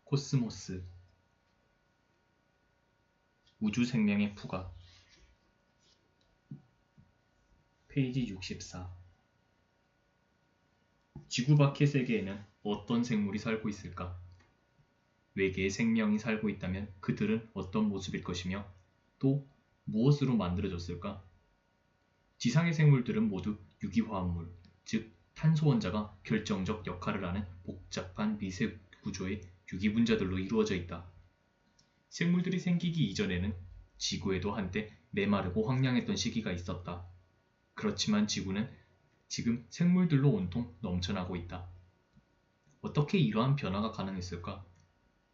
코스모스, 우주 생명의 부가. 페이지 64. 지구 밖의 세계에는 어떤 생물이 살고 있을까? 외계의 생명이 살고 있다면 그들은 어떤 모습일 것이며 또 무엇으로 만들어졌을까? 지상의 생물들은 모두 유기화합물, 즉 탄소 원자가 결정적 역할을 하는 복잡한 미세 구조의 유기분자들로 이루어져 있다. 생물들이 생기기 이전에는 지구에도 한때 메마르고 황량했던 시기가 있었다. 그렇지만 지구는 지금 생물들로 온통 넘쳐나고 있다. 어떻게 이러한 변화가 가능했을까?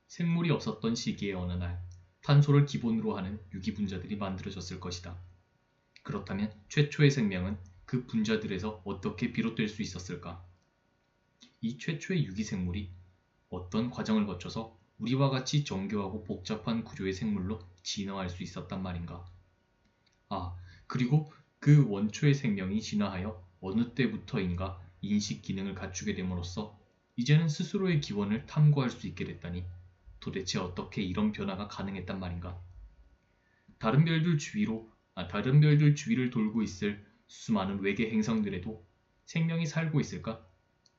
생물이 없었던 시기의 어느 날, 탄소를 기본으로 하는 유기분자들이 만들어졌을 것이다. 그렇다면 최초의 생명은 그 분자들에서 어떻게 비롯될 수 있었을까? 이 최초의 유기생물이 어떤 과정을 거쳐서 우리와 같이 정교하고 복잡한 구조의 생물로 진화할 수 있었단 말인가? 그리고 그 원초의 생명이 진화하여 어느 때부터인가 인식 기능을 갖추게 됨으로써 이제는 스스로의 기원을 탐구할 수 있게 됐다니 도대체 어떻게 이런 변화가 가능했단 말인가? 다른 별들 주위를 돌고 있을 수많은 외계 행성들에도 생명이 살고 있을까?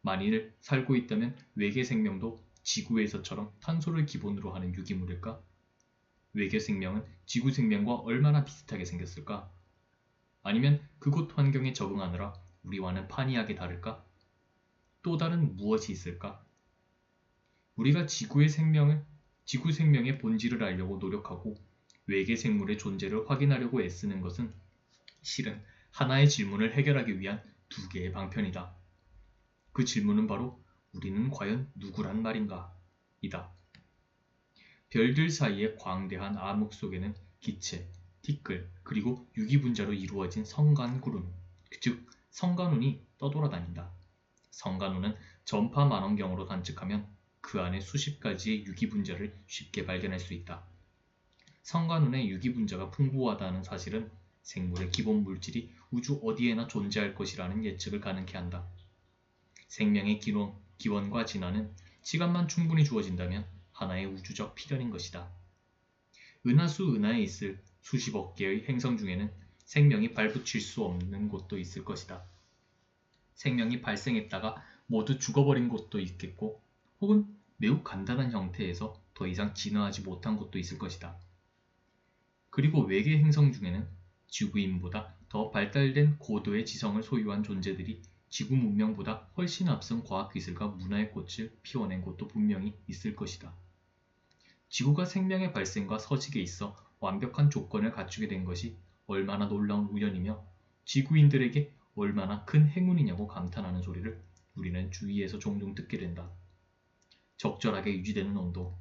만일 살고 있다면 외계 생명도 지구에서처럼 탄소를 기본으로 하는 유기물일까? 외계 생명은 지구 생명과 얼마나 비슷하게 생겼을까? 아니면 그곳 환경에 적응하느라 우리와는 판이하게 다를까? 또 다른 무엇이 있을까? 우리가 지구 생명의 본질을 알려고 노력하고 외계 생물의 존재를 확인하려고 애쓰는 것은 실은 하나의 질문을 해결하기 위한 두 개의 방편이다. 그 질문은 바로 우리는 과연 누구란 말인가? 이다. 별들 사이의 광대한 암흑 속에는 기체, 티끌, 그리고 유기분자로 이루어진 성간구름, 즉 성간운이 떠돌아다닌다. 성간운은 전파 만원경으로 관측하면 그 안에 수십 가지의 유기분자를 쉽게 발견할 수 있다. 성간운의 유기분자가 풍부하다는 사실은 생물의 기본 물질이 우주 어디에나 존재할 것이라는 예측을 가능케 한다. 생명의 기원과 진화는 시간만 충분히 주어진다면 하나의 우주적 필연인 것이다. 은하수 은하에 있을 수십억 개의 행성 중에는 생명이 발붙일 수 없는 곳도 있을 것이다. 생명이 발생했다가 모두 죽어버린 곳도 있겠고 혹은 매우 간단한 형태에서 더 이상 진화하지 못한 곳도 있을 것이다. 그리고 외계 행성 중에는 지구인보다 더 발달된 고도의 지성을 소유한 존재들이 지구 문명보다 훨씬 앞선 과학기술과 문화의 꽃을 피워낸 곳도 분명히 있을 것이다. 지구가 생명의 발생과 서식에 있어 완벽한 조건을 갖추게 된 것이 얼마나 놀라운 우연이며 지구인들에게 얼마나 큰 행운이냐고 감탄하는 소리를 우리는 주위에서 종종 듣게 된다. 적절하게 유지되는 온도,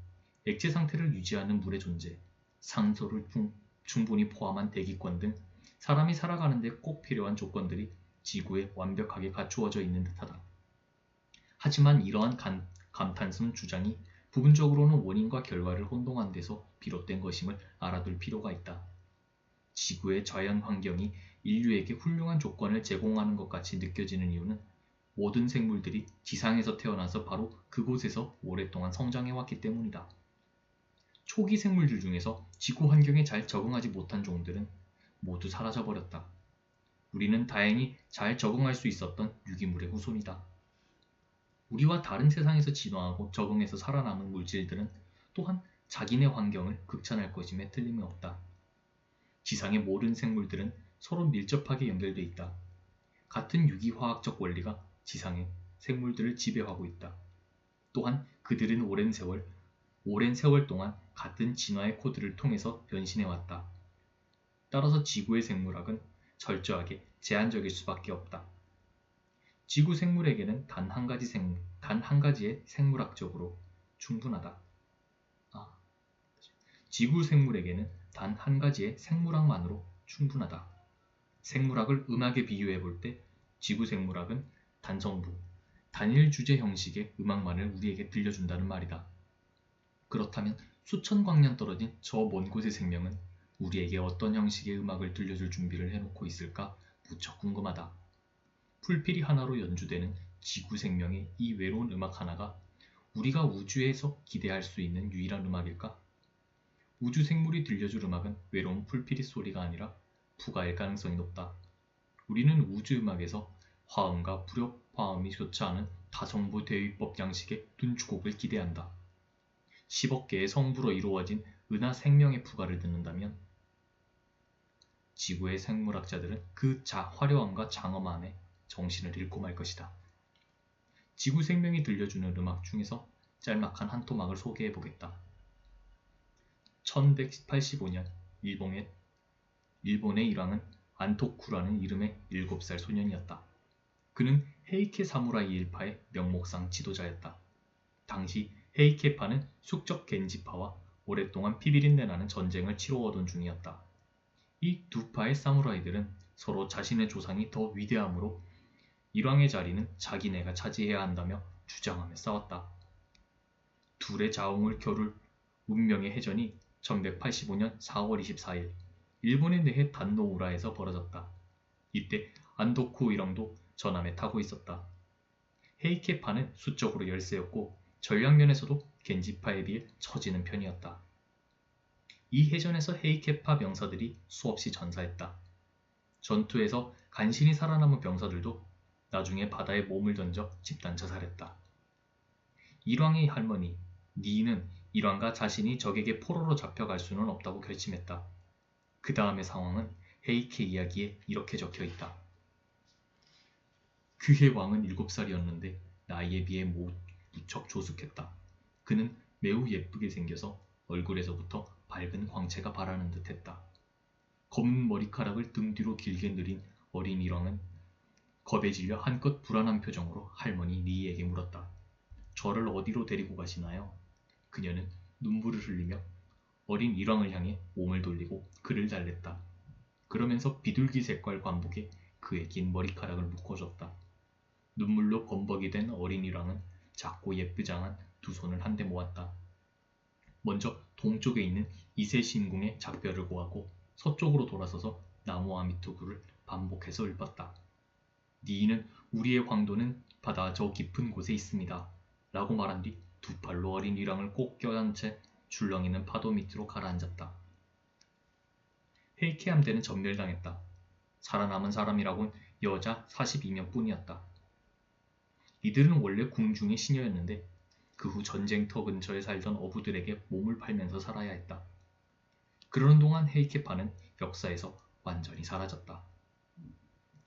액체 상태를 유지하는 물의 존재, 산소를 충분히 포함한 대기권 등 사람이 살아가는 데 꼭 필요한 조건들이 지구에 완벽하게 갖추어져 있는 듯하다. 하지만 이러한 감탄스러운 주장이 부분적으로는 원인과 결과를 혼동한 데서 비롯된 것임을 알아둘 필요가 있다. 지구의 자연 환경이 인류에게 훌륭한 조건을 제공하는 것 같이 느껴지는 이유는 모든 생물들이 지상에서 태어나서 바로 그곳에서 오랫동안 성장해왔기 때문이다. 초기 생물들 중에서 지구 환경에 잘 적응하지 못한 종들은 모두 사라져버렸다. 우리는 다행히 잘 적응할 수 있었던 유기물의 후손이다. 우리와 다른 세상에서 진화하고 적응해서 살아남은 물질들은 또한 자기네 환경을 극찬할 것임에 틀림이 없다. 지상의 모든 생물들은 서로 밀접하게 연결돼 있다. 같은 유기화학적 원리가 지상의 생물들을 지배하고 있다. 또한 그들은 오랜 세월 동안 같은 진화의 코드를 통해서 변신해왔다. 따라서 지구의 생물학은 철저하게 제한적일 수밖에 없다. 지구 생물에게는 단 한 가지의 생물학적으로 충분하다. 지구 생물에게는 단 한 가지의 생물학만으로 충분하다. 생물학을 음악에 비유해 볼 때 지구 생물학은 단성부, 단일 주제 형식의 음악만을 우리에게 들려준다는 말이다. 그렇다면 수천 광년 떨어진 저 먼 곳의 생명은 우리에게 어떤 형식의 음악을 들려줄 준비를 해놓고 있을까 무척 궁금하다. 풀피리 하나로 연주되는 지구 생명의 이 외로운 음악 하나가 우리가 우주에서 기대할 수 있는 유일한 음악일까? 우주 생물이 들려줄 음악은 외로운 풀피리 소리가 아니라 부가일 가능성이 높다. 우리는 우주 음악에서 화음과 불협 화음이 좋지 않은 다성부 대위법 양식의 둔주곡을 기대한다. 10억 개의 성부로 이루어진 은하 생명의 부가를 듣는다면 지구의 생물학자들은 그 화려함과 장엄함에 정신을 잃고 말 것이다. 지구 생명이 들려주는 음악 중에서 짤막한 한 토막을 소개해보겠다. 1185년 일본의 일왕은 안토쿠라는 이름의 7살 소년이었다. 그는 헤이케 사무라이 일파의 명목상 지도자였다. 당시 헤이케파는 숙적 겐지파와 오랫동안 피비린내 나는 전쟁을 치루어오던 중이었다. 이 두 파의 사무라이들은 서로 자신의 조상이 더 위대함으로 일왕의 자리는 자기네가 차지해야 한다며 주장하며 싸웠다. 둘의 자웅을 겨룰 운명의 해전이 1185년 4월 24일 일본의 내해 단노우라에서 벌어졌다. 이때 안도쿠 일왕도 전함에 타고 있었다. 헤이케파는 수적으로 열세였고 전략면에서도 겐지파에 비해 처지는 편이었다. 이 해전에서 헤이케파 병사들이 수없이 전사했다. 전투에서 간신히 살아남은 병사들도 나중에 바다에 몸을 던져 집단 자살했다. 일왕의 할머니 니는 일왕과 자신이 적에게 포로로 잡혀갈 수는 없다고 결심했다. 그 다음의 상황은 헤이케 이야기에 이렇게 적혀있다. 그의 왕은 7살이었는데 나이에 비해 무척 조숙했다. 그는 매우 예쁘게 생겨서 얼굴에서부터 밝은 광채가 바라는 듯했다. 검은 머리카락을 등 뒤로 길게 늘인 어린 일왕은 겁에 질려 한껏 불안한 표정으로 할머니 니에게 물었다. 저를 어디로 데리고 가시나요? 그녀는 눈물을 흘리며 어린 일왕을 향해 몸을 돌리고 그를 달랬다. 그러면서 비둘기 색깔 관복에 그의 긴 머리카락을 묶어줬다. 눈물로 범벅이 된 어린 일왕은 작고 예쁘장한 두 손을 한데 모았다. 먼저 동쪽에 있는 이세신궁의 작별을 고하고 서쪽으로 돌아서서 나무와 미투구를 반복해서 읊었다. 니는 우리의 황도는 바다 저 깊은 곳에 있습니다. 라고 말한 뒤 두 팔로 어린 일왕을 꼭 껴안은 채 출렁이는 파도 밑으로 가라앉았다. 헤이케 함대는 전멸당했다. 살아남은 사람이라곤 여자 42명뿐이었다. 이들은 원래 궁중의 시녀였는데 그 후 전쟁터 근처에 살던 어부들에게 몸을 팔면서 살아야 했다. 그러는 동안 헤이케파는 역사에서 완전히 사라졌다.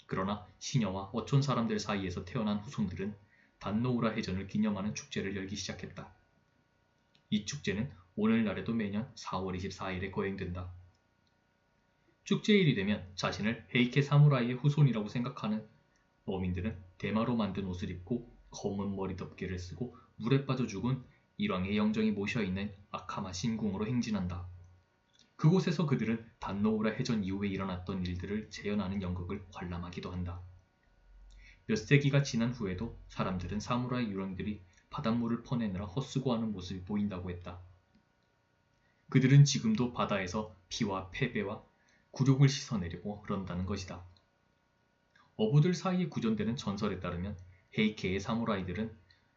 그러나 시녀와 어촌 사람들 사이에서 태어난 후손들은 단노우라 해전을 기념하는 축제를 열기 시작했다. 이 축제는 오늘날에도 매년 4월 24일에 거행된다. 축제일이 되면 자신을 헤이케 사무라이의 후손이라고 생각하는 어민들은 대마로 만든 옷을 입고 검은 머리덮개를 쓰고 물에 빠져 죽은 일왕의 영정이 모셔있는 아카마 신궁으로 행진한다. 그곳에서 그들은 단노우라 해전 이후에 일어났던 일들을 재현하는 연극을 관람하기도 한다. 몇 세기가 지난 후에도 사람들은 사무라이 유령들이 바닷물을 퍼내느라 헛수고하는 모습이 보인다고 했다. 그들은 지금도 바다에서 피와 패배와 굴욕을 씻어내려고 그런다는 것이다. 어부들 사이에 구전되는 전설에 따르면 헤이케의 사무라이들은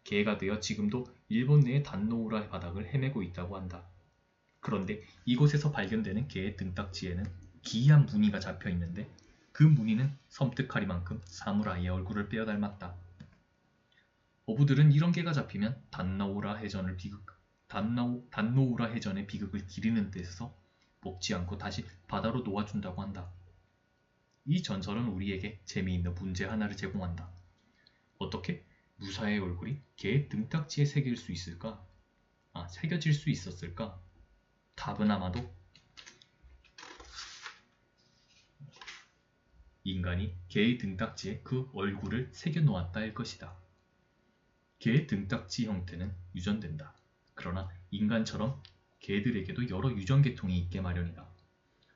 개가 되어 지금도 일본 내의 단노우라 바닥을 헤매고 있다고 한다. 그런데 이곳에서 발견되는 개의 등딱지에는 기이한 무늬가 잡혀 있는데 그 무늬는 섬뜩하리만큼 사무라이의 얼굴을 빼어 닮았다. 어부들은 이런 개가 잡히면 단노우라 해전의 비극을 기리는 뜻에서 먹지 않고 다시 바다로 놓아준다고 한다. 이 전설은 우리에게 재미있는 문제 하나를 제공한다. 어떻게 무사의 얼굴이 개의 등딱지에 새겨질 수 있었을까? 답은 아마도 인간이 개의 등딱지에 그 얼굴을 새겨 놓았다일 것이다. 개의 등딱지 형태는 유전된다. 그러나 인간처럼 개들에게도 여러 유전 계통이 있게 마련이다.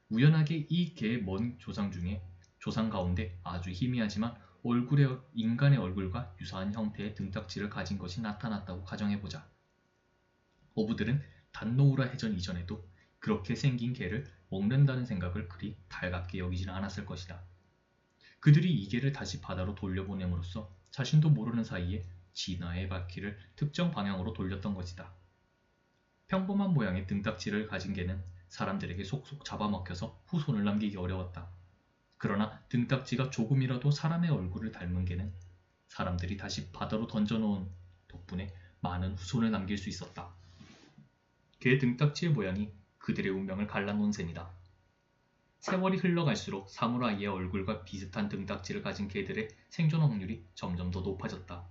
우연하게 이 개의 먼 조상 가운데 아주 희미하지만 인간의 얼굴과 유사한 형태의 등딱지를 가진 것이 나타났다고 가정해보자. 어부들은 단노우라 해전 이전에도 그렇게 생긴 개를 먹는다는 생각을 그리 달갑게 여기지는 않았을 것이다. 그들이 이 개를 다시 바다로 돌려보냄으로써 자신도 모르는 사이에 진화의 바퀴를 특정 방향으로 돌렸던 것이다. 평범한 모양의 등딱지를 가진 개는 사람들에게 속속 잡아먹혀서 후손을 남기기 어려웠다. 그러나 등딱지가 조금이라도 사람의 얼굴을 닮은 개는 사람들이 다시 바다로 던져놓은 덕분에 많은 후손을 남길 수 있었다. 개 등딱지의 모양이 그들의 운명을 갈라놓은 셈이다. 세월이 흘러갈수록 사무라이의 얼굴과 비슷한 등딱지를 가진 개들의 생존 확률이 점점 더 높아졌다.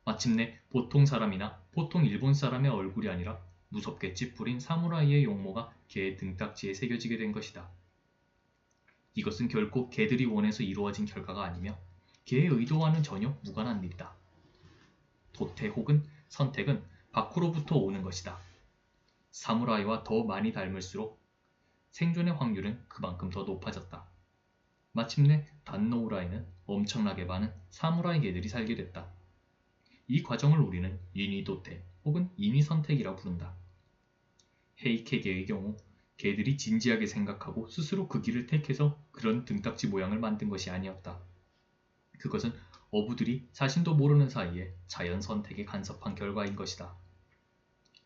마침내 보통 사람이나 보통 일본 사람의 얼굴이 아니라 무섭게 찌푸린 사무라이의 용모가 개의 등딱지에 새겨지게 된 것이다. 이것은 결코 개들이 원해서 이루어진 결과가 아니며 개의 의도와는 전혀 무관한 일이다. 도태 혹은 선택은 밖으로부터 오는 것이다. 사무라이와 더 많이 닮을수록 생존의 확률은 그만큼 더 높아졌다. 마침내 단노우라에는 엄청나게 많은 사무라이 개들이 살게 됐다. 이 과정을 우리는 인위도태 혹은 인위선택이라 부른다. 헤이케게의 경우 개들이 진지하게 생각하고 스스로 그 길을 택해서 그런 등딱지 모양을 만든 것이 아니었다. 그것은 어부들이 자신도 모르는 사이에 자연 선택에 간섭한 결과인 것이다.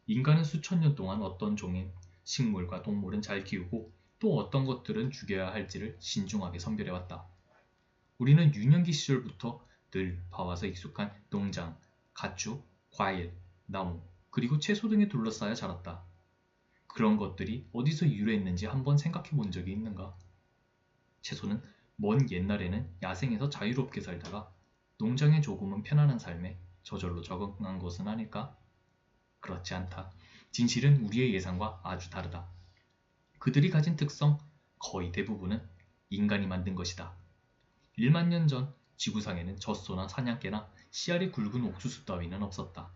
인간은 수천 년 동안 어떤 종인 식물과 동물은 잘 키우고 또 어떤 것들은 죽여야 할지를 신중하게 선별해왔다. 우리는 유년기 시절부터 늘 봐와서 익숙한 농장, 가축, 과일, 나무, 그리고 채소 등에 둘러싸여 자랐다. 그런 것들이 어디서 유래했는지 한번 생각해 본 적이 있는가? 채소는 먼 옛날에는 야생에서 자유롭게 살다가 농장에 조금은 편안한 삶에 저절로 적응한 것은 아닐까? 그렇지 않다. 진실은 우리의 예상과 아주 다르다. 그들이 가진 특성 거의 대부분은 인간이 만든 것이다. 1만 년 전 지구상에는 젖소나 사냥개나 씨알이 굵은 옥수수 따위는 없었다.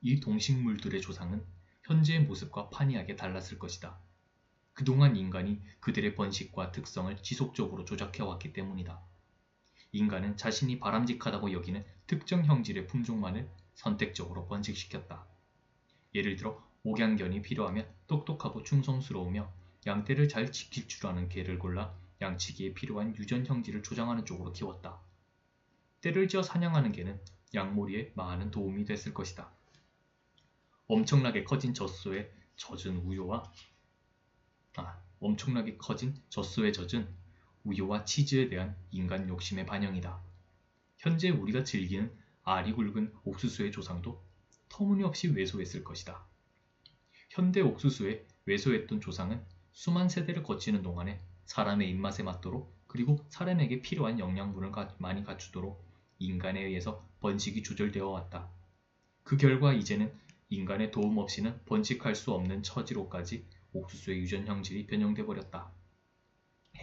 이 동식물들의 조상은 현재의 모습과 판이하게 달랐을 것이다. 그동안 인간이 그들의 번식과 특성을 지속적으로 조작해왔기 때문이다. 인간은 자신이 바람직하다고 여기는 특정 형질의 품종만을 선택적으로 번식시켰다. 예를 들어 목양견이 필요하면 똑똑하고 충성스러우며 양떼를 잘 지킬 줄 아는 개를 골라 양치기에 필요한 유전 형질을 조장하는 쪽으로 키웠다. 떼를 지어 사냥하는 개는 양몰이에 많은 도움이 됐을 것이다. 엄청나게 커진 젖소에 젖은 우유와 치즈에 대한 인간 욕심의 반영이다. 현재 우리가 즐기는 알이 굵은 옥수수의 조상도 터무니없이 왜소했을 것이다. 현대 옥수수에 왜소했던 조상은 수만 세대를 거치는 동안에 사람의 입맛에 맞도록 그리고 사람에게 필요한 영양분을 많이 갖추도록 인간에 의해서 번식이 조절되어 왔다. 그 결과 이제는 인간의 도움 없이는 번식할 수 없는 처지로까지 옥수수의 유전 형질이 변형돼 버렸다.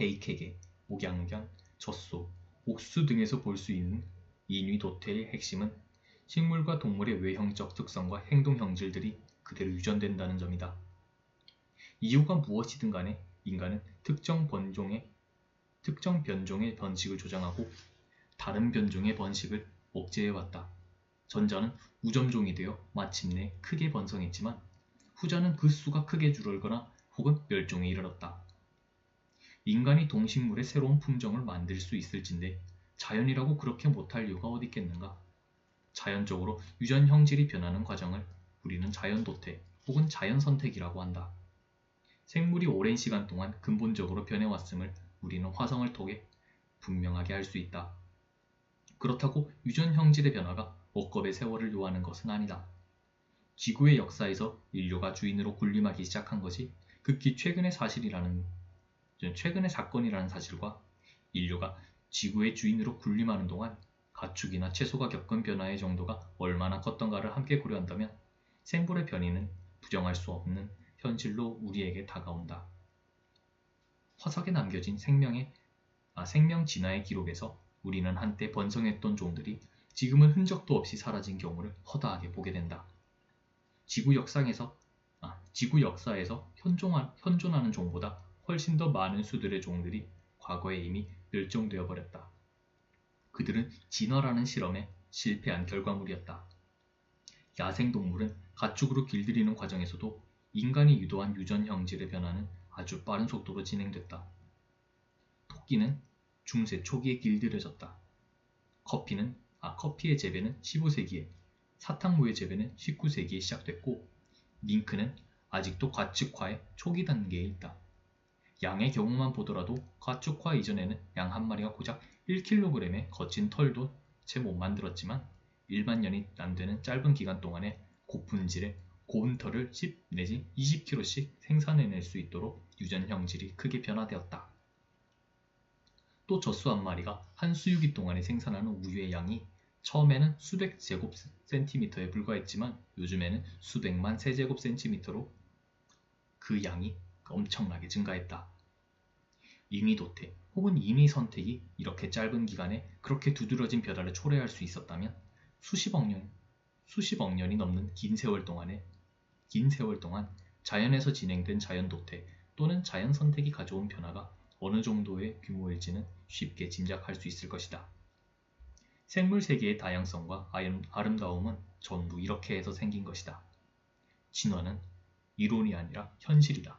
헤이케게, 목양견, 젖소, 옥수수 등에서 볼 수 있는 인위도태의 핵심은 식물과 동물의 외형적 특성과 행동 형질들이 그대로 유전된다는 점이다. 이유가 무엇이든 간에 인간은 특정 변종의 번식을 조장하고 다른 변종의 번식을 억제해왔다. 전자는 우점종이 되어 마침내 크게 번성했지만 후자는 그 수가 크게 줄어들거나 혹은 멸종에 이르렀다. 인간이 동식물의 새로운 품종을 만들 수 있을진데 자연이라고 그렇게 못할 이유가 어디 있겠는가? 자연적으로 유전 형질이 변하는 과정을 우리는 자연도태 혹은 자연선택이라고 한다. 생물이 오랜 시간 동안 근본적으로 변해왔음을 우리는 화성을 통해 분명하게 알 수 있다. 그렇다고 유전 형질의 변화가 억겁의 세월을 요하는 것은 아니다. 지구의 역사에서 인류가 주인으로 군림하기 시작한 것이 극히 최근의 사건이라는 사실과 인류가 지구의 주인으로 군림하는 동안 가축이나 채소가 겪은 변화의 정도가 얼마나 컸던가를 함께 고려한다면 생물의 변이는 부정할 수 없는 현실로 우리에게 다가온다. 화석에 남겨진 생명 진화의 기록에서 우리는 한때 번성했던 종들이 지금은 흔적도 없이 사라진 경우를 허다하게 보게 된다. 지구 역사에서 현존하는 종보다 훨씬 더 많은 수들의 종들이 과거에 이미 멸종되어 버렸다. 그들은 진화라는 실험에 실패한 결과물이었다. 야생동물은 가축으로 길들이는 과정에서도 인간이 유도한 유전 형질의 변화는 아주 빠른 속도로 진행됐다. 토끼는 중세 초기에 길들여졌다. 커피는 커피의 재배는 15세기에, 사탕무의 재배는 19세기에 시작됐고 밍크는 아직도 가축화의 초기 단계에 있다. 양의 경우만 보더라도 가축화 이전에는 양 한 마리가 고작 1kg의 거친 털도 채 못 만들었지만 1만 년이 안 되는 짧은 기간 동안에 고품질의 고운 털을 10 내지 20kg씩 생산해낼 수 있도록 유전 형질이 크게 변화되었다. 또 젖소 한 마리가 한 수유기 동안에 생산하는 우유의 양이 처음에는 수백 제곱센티미터에 불과했지만 요즘에는 수백만 세제곱센티미터로 그 양이 엄청나게 증가했다. 임의도태 혹은 임의선택이 이렇게 짧은 기간에 그렇게 두드러진 변화를 초래할 수 있었다면 수십억 년이 넘는 긴 세월 동안 자연에서 진행된 자연도태 또는 자연선택이 가져온 변화가 어느 정도의 규모일지는 쉽게 짐작할 수 있을 것이다. 생물 세계의 다양성과 아름다움은 전부 이렇게 해서 생긴 것이다. 진화는 이론이 아니라 현실이다.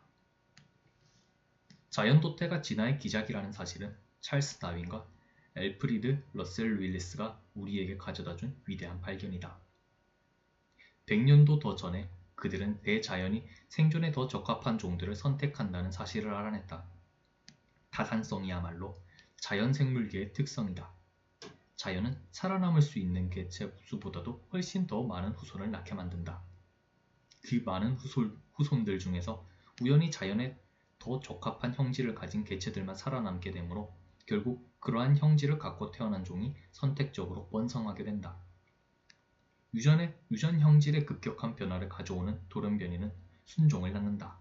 자연도태가 진화의 기작이라는 사실은 찰스 다윈과 엘프리드 러셀 윌리스가 우리에게 가져다준 위대한 발견이다. 100년도 더 전에 그들은 대자연이 생존에 더 적합한 종들을 선택한다는 사실을 알아냈다. 다산성이야말로 자연생물계의 특성이다. 자연은 살아남을 수 있는 개체 수보다도 훨씬 더 많은 후손을 낳게 만든다. 그 많은 후손들 중에서 우연히 자연에 더 적합한 형질을 가진 개체들만 살아남게 되므로 결국 그러한 형질을 갖고 태어난 종이 선택적으로 번성하게 된다. 유전 형질의 급격한 변화를 가져오는 돌연변이는 순종을 낳는다.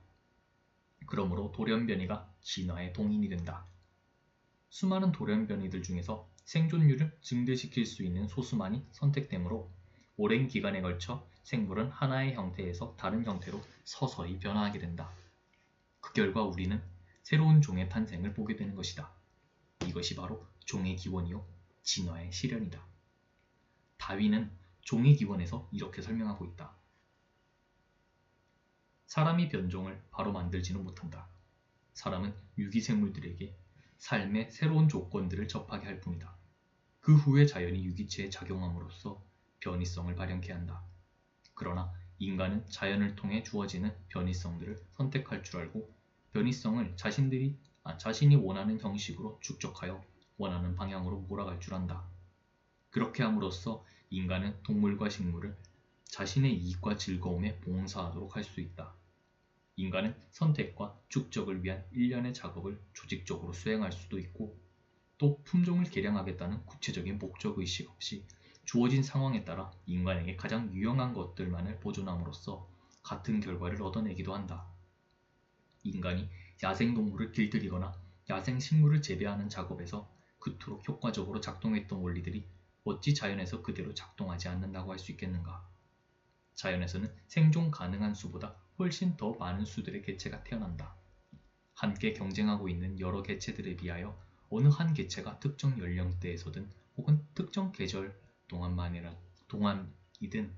그러므로 돌연변이가 진화의 동인이 된다. 수많은 돌연변이들 중에서 생존율을 증대시킬 수 있는 소수만이 선택되므로 오랜 기간에 걸쳐 생물은 하나의 형태에서 다른 형태로 서서히 변화하게 된다. 그 결과 우리는 새로운 종의 탄생을 보게 되는 것이다. 이것이 바로 종의 기원이요 진화의 실현이다. 다윈은 종의 기원에서 이렇게 설명하고 있다. 사람이 변종을 바로 만들지는 못한다. 사람은 유기생물들에게 삶의 새로운 조건들을 접하게 할 뿐이다. 그 후에 자연이 유기체에 작용함으로써 변이성을 발현케 한다. 그러나 인간은 자연을 통해 주어지는 변이성들을 선택할 줄 알고 변이성을 자신이 원하는 형식으로 축적하여 원하는 방향으로 몰아갈 줄 안다. 그렇게 함으로써 인간은 동물과 식물을 자신의 이익과 즐거움에 봉사하도록 할 수 있다. 인간은 선택과 축적을 위한 일련의 작업을 조직적으로 수행할 수도 있고 또 품종을 개량하겠다는 구체적인 목적의식 없이 주어진 상황에 따라 인간에게 가장 유용한 것들만을 보존함으로써 같은 결과를 얻어내기도 한다. 인간이 야생동물을 길들이거나 야생식물을 재배하는 작업에서 그토록 효과적으로 작동했던 원리들이 어찌 자연에서 그대로 작동하지 않는다고 할 수 있겠는가? 자연에서는 생존 가능한 수보다 훨씬 더 많은 수들의 개체가 태어난다. 함께 경쟁하고 있는 여러 개체들에 비하여 어느 한 개체가 특정 연령대에서든 혹은 특정 계절 동안이든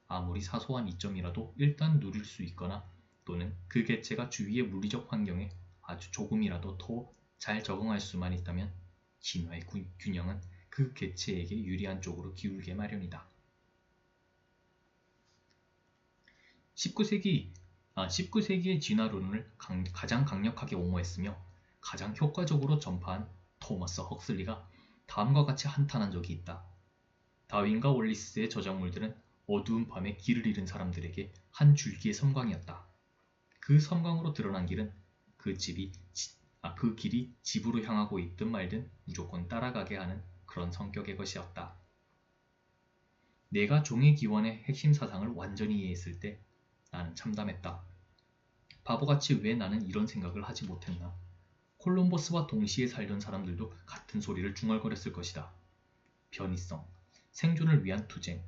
아무리 사소한 이점이라도 일단 누릴 수 있거나 또는 그 개체가 주위의 물리적 환경에 아주 조금이라도 더 잘 적응할 수만 있다면 진화의 균형은 그 개체에게 유리한 쪽으로 기울게 마련이다. 19세기의 진화론을 가장 강력하게 옹호했으며 가장 효과적으로 전파한 토머스 헉슬리가 다음과 같이 한탄한 적이 있다. 다윈과 월리스의 저작물들은 어두운 밤에 길을 잃은 사람들에게 한 줄기의 섬광이었다. 그 섬광으로 드러난 길은 그 길이 집으로 향하고 있든 말든 무조건 따라가게 하는 그런 성격의 것이었다. 내가 종의 기원의 핵심 사상을 완전히 이해했을 때 나는 참담했다. 바보같이 왜 나는 이런 생각을 하지 못했나? 콜럼버스와 동시에 살던 사람들도 같은 소리를 중얼거렸을 것이다. 변이성, 생존을 위한 투쟁,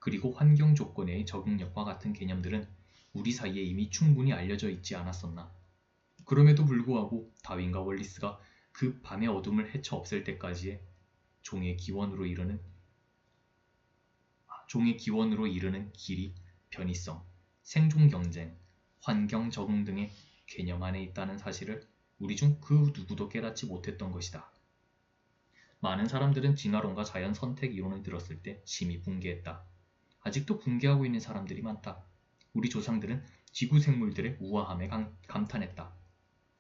그리고 환경 조건의 적응력과 같은 개념들은 우리 사이에 이미 충분히 알려져 있지 않았었나? 그럼에도 불구하고 다윈과 월리스가 그 밤의 어둠을 헤쳐 없앨 때까지의 종의 기원으로 이르는 길이 변이성, 생존 경쟁, 환경 적응 등의 개념 안에 있다는 사실을 우리 중 그 누구도 깨닫지 못했던 것이다. 많은 사람들은 진화론과 자연 선택 이론을 들었을 때 심히 붕괴했다. 아직도 붕괴하고 있는 사람들이 많다. 우리 조상들은 지구 생물들의 우아함에 감탄했다.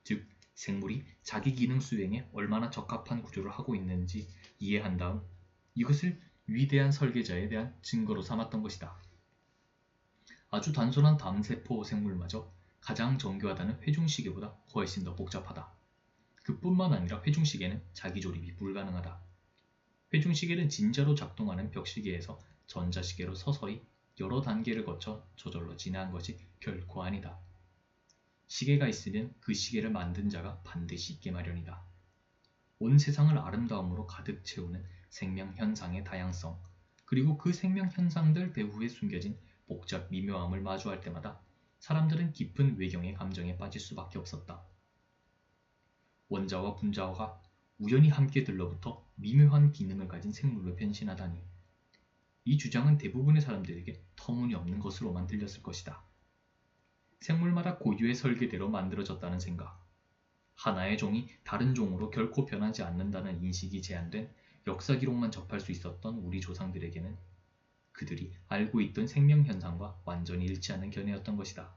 즉, 생물이 자기 기능 수행에 얼마나 적합한 구조를 하고 있는지 이해한 다음 이것을 위대한 설계자에 대한 증거로 삼았던 것이다. 아주 단순한 담세포 생물마저 가장 정교하다는 회중시계보다 훨씬 더 복잡하다. 그뿐만 아니라 회중시계는 자기 조립이 불가능하다. 회중시계는 진짜로 작동하는 벽시계에서 전자시계로 서서히 여러 단계를 거쳐 저절로 진화한 것이 결코 아니다. 시계가 있으면 그 시계를 만든 자가 반드시 있게 마련이다. 온 세상을 아름다움으로 가득 채우는 생명현상의 다양성, 그리고 그 생명현상들 배후에 숨겨진 복잡 미묘함을 마주할 때마다 사람들은 깊은 외경의 감정에 빠질 수밖에 없었다. 원자와 분자가 우연히 함께 들러붙어 미묘한 기능을 가진 생물로 변신하다니. 이 주장은 대부분의 사람들에게 터무니없는 것으로만 들렸을 것이다. 생물마다 고유의 설계대로 만들어졌다는 생각, 하나의 종이 다른 종으로 결코 변하지 않는다는 인식이 제한된 역사 기록만 접할 수 있었던 우리 조상들에게는 그들이 알고 있던 생명현상과 완전히 일치하는 견해였던 것이다.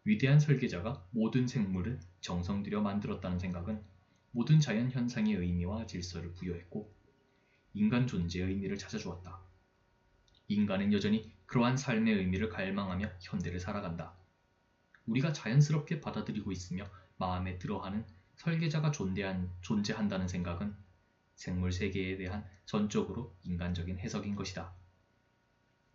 위대한 설계자가 모든 생물을 정성 들여 만들었다는 생각은 모든 자연현상의 의미와 질서를 부여했고 인간 존재의 의미를 찾아주었다. 인간은 여전히 그러한 삶의 의미를 갈망하며 현대를 살아간다. 우리가 자연스럽게 받아들이고 있으며 마음에 들어하는 설계자가 존재한다는 생각은 생물 세계에 대한 전적으로 인간적인 해석인 것이다.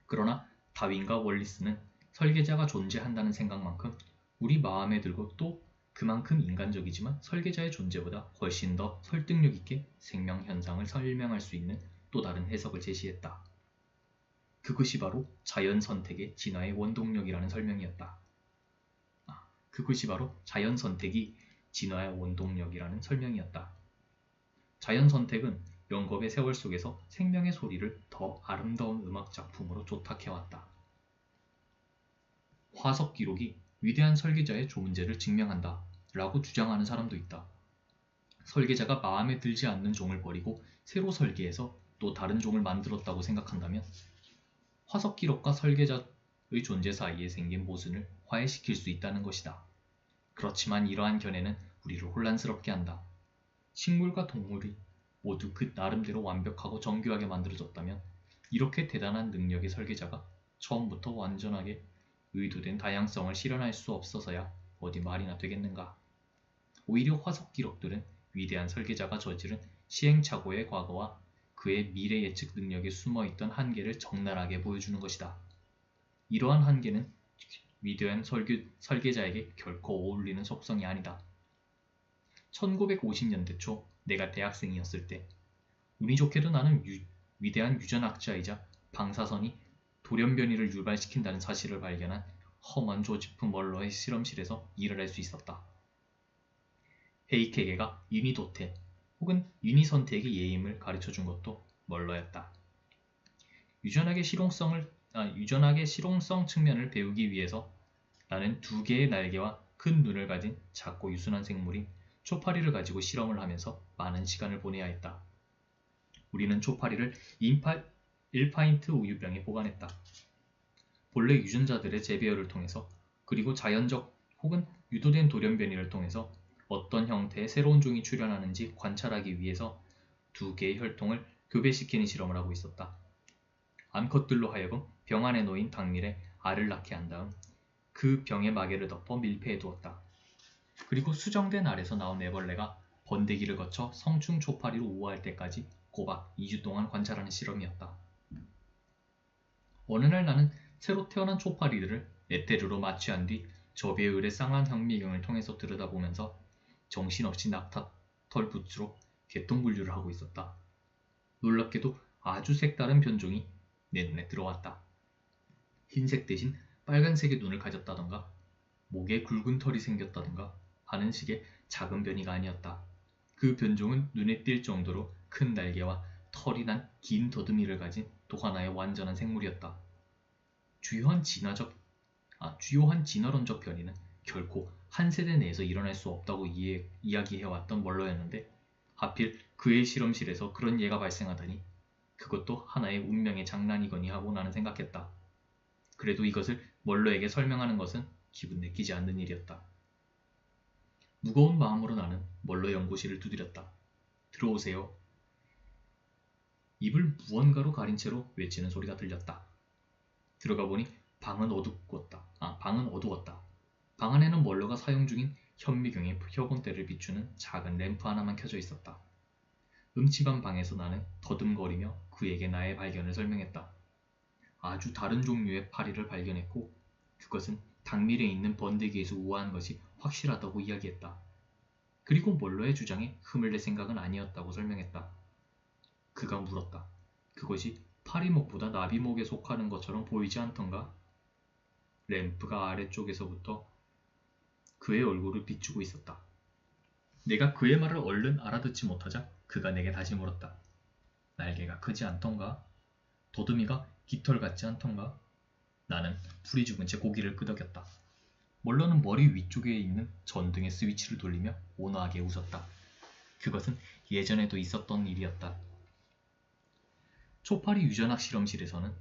그러나 다윈과 월리스는 설계자가 존재한다는 생각만큼 우리 마음에 들고 또 그만큼 인간적이지만 설계자의 존재보다 훨씬 더 설득력 있게 생명 현상을 설명할 수 있는 또 다른 해석을 제시했다. 그것이 바로 자연 선택의 진화의 원동력이라는 설명이었다. 그것이 바로 자연 선택이 진화의 원동력이라는 설명이었다. 자연 선택은 영겁의 세월 속에서 생명의 소리를 더 아름다운 음악 작품으로 조탁해왔다. 화석 기록이 위대한 설계자의 존재를 증명한다 라고 주장하는 사람도 있다. 설계자가 마음에 들지 않는 종을 버리고 새로 설계해서 또 다른 종을 만들었다고 생각한다면 화석 기록과 설계자의 존재 사이에 생긴 모순을 화해시킬 수 있다는 것이다. 그렇지만 이러한 견해는 우리를 혼란스럽게 한다. 식물과 동물이 모두 그 나름대로 완벽하고 정교하게 만들어졌다면 이렇게 대단한 능력의 설계자가 처음부터 완전하게 의도된 다양성을 실현할 수 없어서야 어디 말이나 되겠는가. 오히려 화석 기록들은 위대한 설계자가 저지른 시행착오의 과거와 그의 미래 예측 능력에 숨어있던 한계를 적나라하게 보여주는 것이다. 이러한 한계는 위대한 설계자에게 결코 어울리는 속성이 아니다. 1950년대 초 내가 대학생이었을 때 운이 좋게도 나는 위대한 유전학자이자 방사선이 돌연변이를 유발시킨다는 사실을 발견한 허먼 조지프 멀러의 실험실에서 일을 할 수 있었다. 헤이케게가 유니도테 혹은 유니선택의 예임을 가르쳐준 것도 멀러였다. 유전학의 실용성 측면을 배우기 위해서 나는 두 개의 날개와 큰 눈을 가진 작고 유순한 생물인 초파리를 가지고 실험을 하면서 많은 시간을 보내야 했다. 우리는 초파리를 1파인트 우유병에 보관했다. 본래 유전자들의 재배열을 통해서 그리고 자연적 혹은 유도된 돌연변이를 통해서 어떤 형태의 새로운 종이 출현하는지 관찰하기 위해서 두 개의 혈통을 교배시키는 실험을 하고 있었다. 암컷들로 하여금 병 안에 놓인 닭밀에 알을 낳게 한 다음 그 병의 마개를 덮어 밀폐해 두었다. 그리고 수정된 알에서 나온 애벌레가 번데기를 거쳐 성충 초파리로 우아할 때까지 꼬박 2주 동안 관찰하는 실험이었다. 어느 날 나는 새로 태어난 초파리들을 에테르로 마취한 뒤 저배율의 쌍한 현미경을 통해서 들여다보면서 정신없이 낙타 털부츠로 개통분류를 하고 있었다. 놀랍게도 아주 색다른 변종이 내 눈에 들어왔다. 흰색 대신 빨간색의 눈을 가졌다던가 목에 굵은 털이 생겼다던가 하는 식의 작은 변이가 아니었다. 그 변종은 눈에 띌 정도로 큰 날개와 털이 난 긴 더듬이를 가진 또 하나의 완전한 생물이었다. 주요한 진화론적 변이는 결코 한 세대 내에서 일어날 수 없다고 이야기해왔던 멀러였는데 하필 그의 실험실에서 그런 예가 발생하다니 그것도 하나의 운명의 장난이거니 하고 나는 생각했다. 그래도 이것을 멀러에게 설명하는 것은 기분 내키지 않는 일이었다. 무거운 마음으로 나는 멀러 연구실을 두드렸다. 들어오세요. 입을 무언가로 가린 채로 외치는 소리가 들렸다. 들어가 보니 방은 어두웠다. 방 안에는 멀러가 사용 중인 현미경의 혁온대를 비추는 작은 램프 하나만 켜져 있었다. 음침한 방에서 나는 더듬거리며 그에게 나의 발견을 설명했다. 아주 다른 종류의 파리를 발견했고 그것은 당밀에 있는 번데기에서 우아한 것이 확실하다고 이야기했다. 그리고 멀러의 주장에 흠을 낼 생각은 아니었다고 설명했다. 그가 물었다. 그것이 파리목보다 나비목에 속하는 것처럼 보이지 않던가? 램프가 아래쪽에서부터 그의 얼굴을 비추고 있었다. 내가 그의 말을 얼른 알아듣지 못하자 그가 내게 다시 물었다. 날개가 크지 않던가? 도드미가 깃털 같지 않던가? 나는 풀이 죽은 채 고개를 끄덕였다. 멀러는 머리 위쪽에 있는 전등의 스위치를 돌리며 온화하게 웃었다. 그것은 예전에도 있었던 일이었다. 초파리 유전학 실험실에는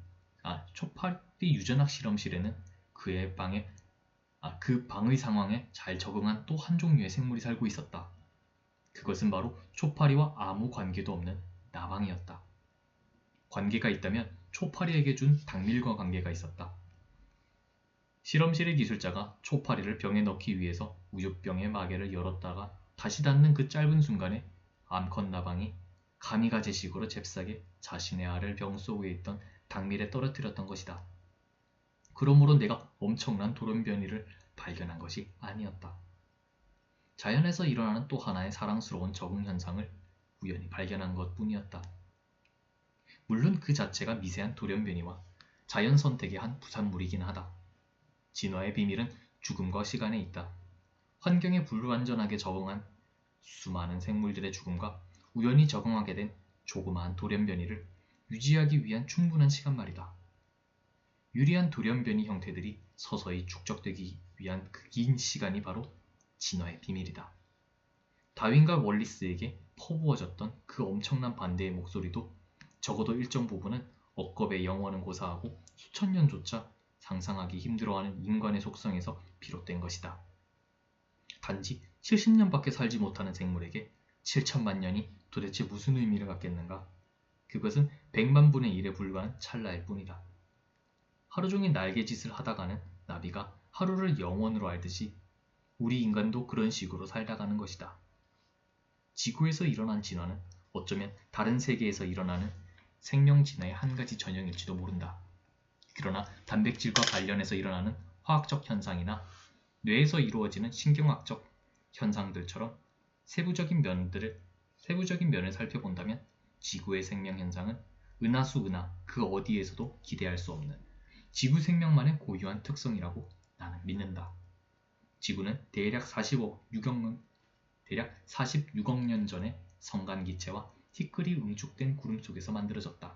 그 방의 상황에 잘 적응한 또 한 종류의 생물이 살고 있었다. 그것은 바로 초파리와 아무 관계도 없는 나방이었다. 관계가 있다면 초파리에게 준 당밀과 관계가 있었다. 실험실의 기술자가 초파리를 병에 넣기 위해서 우유병의 마개를 열었다가 다시 닫는 그 짧은 순간에 암컷 나방이 가미가제식으로 잽싸게 자신의 알을 병 속에 있던 당밀에 떨어뜨렸던 것이다. 그러므로 내가 엄청난 돌연변이를 발견한 것이 아니었다. 자연에서 일어나는 또 하나의 사랑스러운 적응 현상을 우연히 발견한 것뿐이었다. 물론 그 자체가 미세한 돌연변이와 자연 선택의 한 부산물이긴 하다. 진화의 비밀은 죽음과 시간에 있다. 환경에 불완전하게 적응한 수많은 생물들의 죽음과 우연히 적응하게 된 조그마한 돌연변이를 유지하기 위한 충분한 시간 말이다. 유리한 돌연변이 형태들이 서서히 축적되기 위한 그 긴 시간이 바로 진화의 비밀이다. 다윈과 월리스에게 퍼부어졌던 그 엄청난 반대의 목소리도 적어도 일정 부분은 억겁의 영원은 고사하고 수천 년조차 상상하기 힘들어하는 인간의 속성에서 비롯된 것이다. 단지 70년밖에 살지 못하는 생물에게 7천만 년이 도대체 무슨 의미를 갖겠는가? 그것은 100만 분의 1에 불과한 찰나일 뿐이다. 하루종일 날개짓을 하다가는 나비가 하루를 영원으로 알듯이 우리 인간도 그런 식으로 살다가는 것이다. 지구에서 일어난 진화는 어쩌면 다른 세계에서 일어나는 생명 진화의 한 가지 전형일지도 모른다. 그러나 단백질과 관련해서 일어나는 화학적 현상이나 뇌에서 이루어지는 신경학적 현상들처럼 세부적인 면을 살펴본다면 지구의 생명 현상은 은하수 그 어디에서도 기대할 수 없는 지구 생명만의 고유한 특성이라고 나는 믿는다. 지구는 대략 46억 년 전에 성간기체와 티끌이 응축된 구름 속에서 만들어졌다.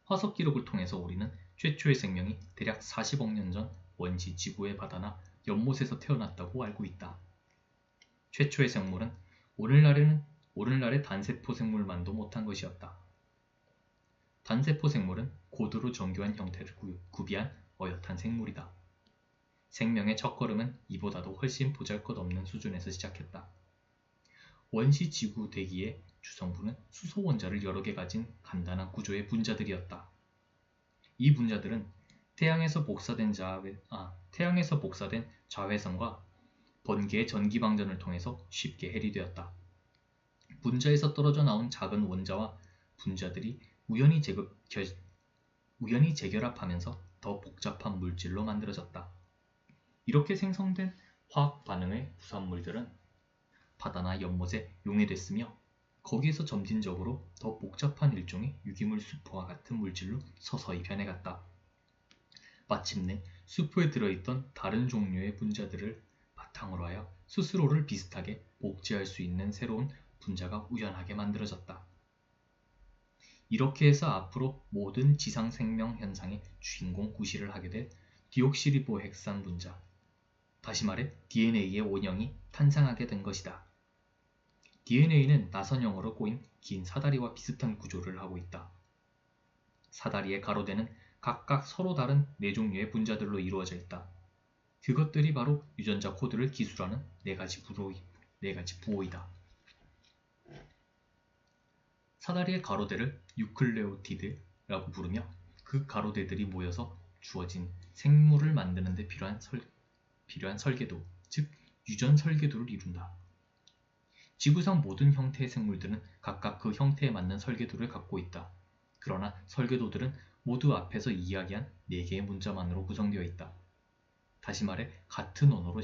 화석 기록을 통해서 우리는 최초의 생명이 대략 40억 년 전 원시 지구의 바다나 연못에서 태어났다고 알고 있다. 최초의 생물은 오늘날의 단세포 생물만도 못한 것이었다. 단세포 생물은 고도로 정교한 형태를 구비한 어엿한 생물이다. 생명의 첫걸음은 이보다도 훨씬 보잘것없는 수준에서 시작했다. 원시 지구 대기의 주성분은 수소 원자를 여러 개 가진 간단한 구조의 분자들이었다. 이 분자들은 태양에서 복사된 자외선과 번개의 전기방전을 통해서 쉽게 해리되었다. 분자에서 떨어져 나온 작은 원자와 분자들이 우연히 재결합하면서 더 복잡한 물질로 만들어졌다. 이렇게 생성된 화학 반응의 부산물들은 바다나 연못에 용해됐으며 거기에서 점진적으로 더 복잡한 일종의 유기물 수포와 같은 물질로 서서히 변해갔다. 마침내 수포에 들어있던 다른 종류의 분자들을 바탕으로 하여 스스로를 비슷하게 복제할 수 있는 새로운 분자가 우연하게 만들어졌다. 이렇게 해서 앞으로 모든 지상 생명 현상의 주인공 구실을 하게 될 디옥시리보핵산 분자, 다시 말해 DNA의 원형이 탄생하게 된 것이다. DNA는 나선 영어로 꼬인 긴 사다리와 비슷한 구조를 하고 있다. 사다리의 가로대는 각각 서로 다른 4종류의 분자들로 이루어져 있다. 그것들이 바로 유전자 코드를 기술하는 4가지 부호이다. 사다리의 가로대를 유클레오티드라고 부르며 그 가로대들이 모여서 주어진 생물을 만드는 데 필요한 설계도, 즉 유전 설계도를 이룬다. 지구상 모든 형태의 생물들은 각각 그 형태에 맞는 설계도를 갖고 있다. 그러나 설계도들은 모두 앞에서 이야기한 4개의 문자만으로 구성되어 있다. 다시 말해 같은 언어로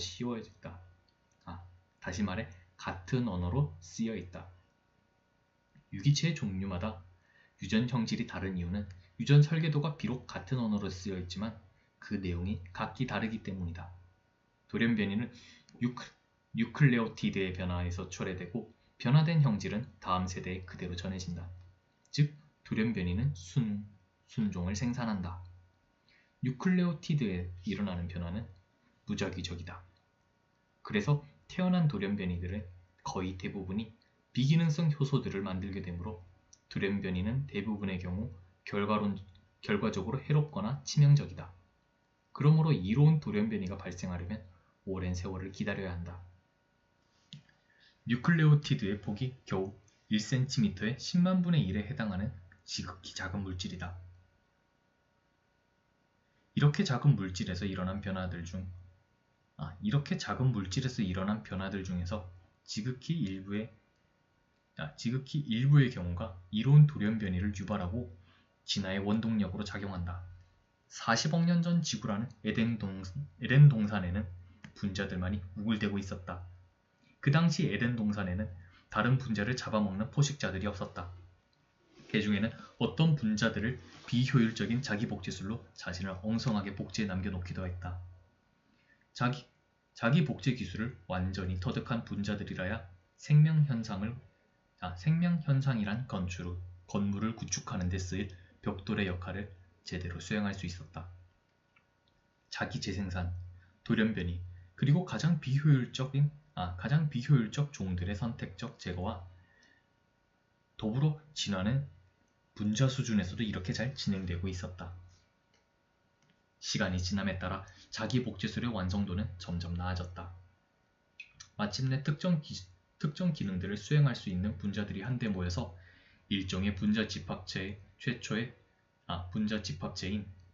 쓰여 있다. 유기체의 종류마다 유전 형질이 다른 이유는 유전 설계도가 비록 같은 언어로 쓰여 있지만 그 내용이 각기 다르기 때문이다. 돌연변이는 뉴클레오티드의 변화에서 초래되고 변화된 형질은 다음 세대에 그대로 전해진다. 즉 돌연변이는 순종을 생산한다. 뉴클레오티드에 일어나는 변화는 무작위적이다. 그래서 태어난 돌연변이들의 거의 대부분이 비기능성 효소들을 만들게 되므로 돌연변이는 대부분의 경우 결과적으로 해롭거나 치명적이다. 그러므로 이로운 돌연변이가 발생하려면 오랜 세월을 기다려야 한다. 뉴클레오티드의 폭이 겨우 1cm의 10만 분의 1에 해당하는 지극히 작은 물질이다. 이렇게 작은 물질에서 일어난 변화들 중에서 지극히 일부의 경우가 이로운 돌연변이를 유발하고 진화의 원동력으로 작용한다. 40억 년 전 지구라는 에덴 동산에는 분자들만이 우글대고 있었다. 그 당시 에덴 동산에는 다른 분자를 잡아먹는 포식자들이 없었다. 그 중에는 어떤 분자들을 비효율적인 자기 복제술로 자신을 엉성하게 복제해 남겨놓기도 했다. 자기 복제 기술을 완전히 터득한 분자들이라야 생명현상이란 건물을 구축하는 데 쓰일 벽돌의 역할을 제대로 수행할 수 있었다. 자기 재생산, 돌연변이, 그리고 가장 비효율적 종들의 선택적 제거와 더불어 진화는 분자 수준에서도 이렇게 잘 진행되고 있었다. 시간이 지남에 따라 자기 복제술의 완성도는 점점 나아졌다. 마침내 특정 기능들을 수행할 수 있는 분자들이 한데 모여서 일종의 분자 집합체인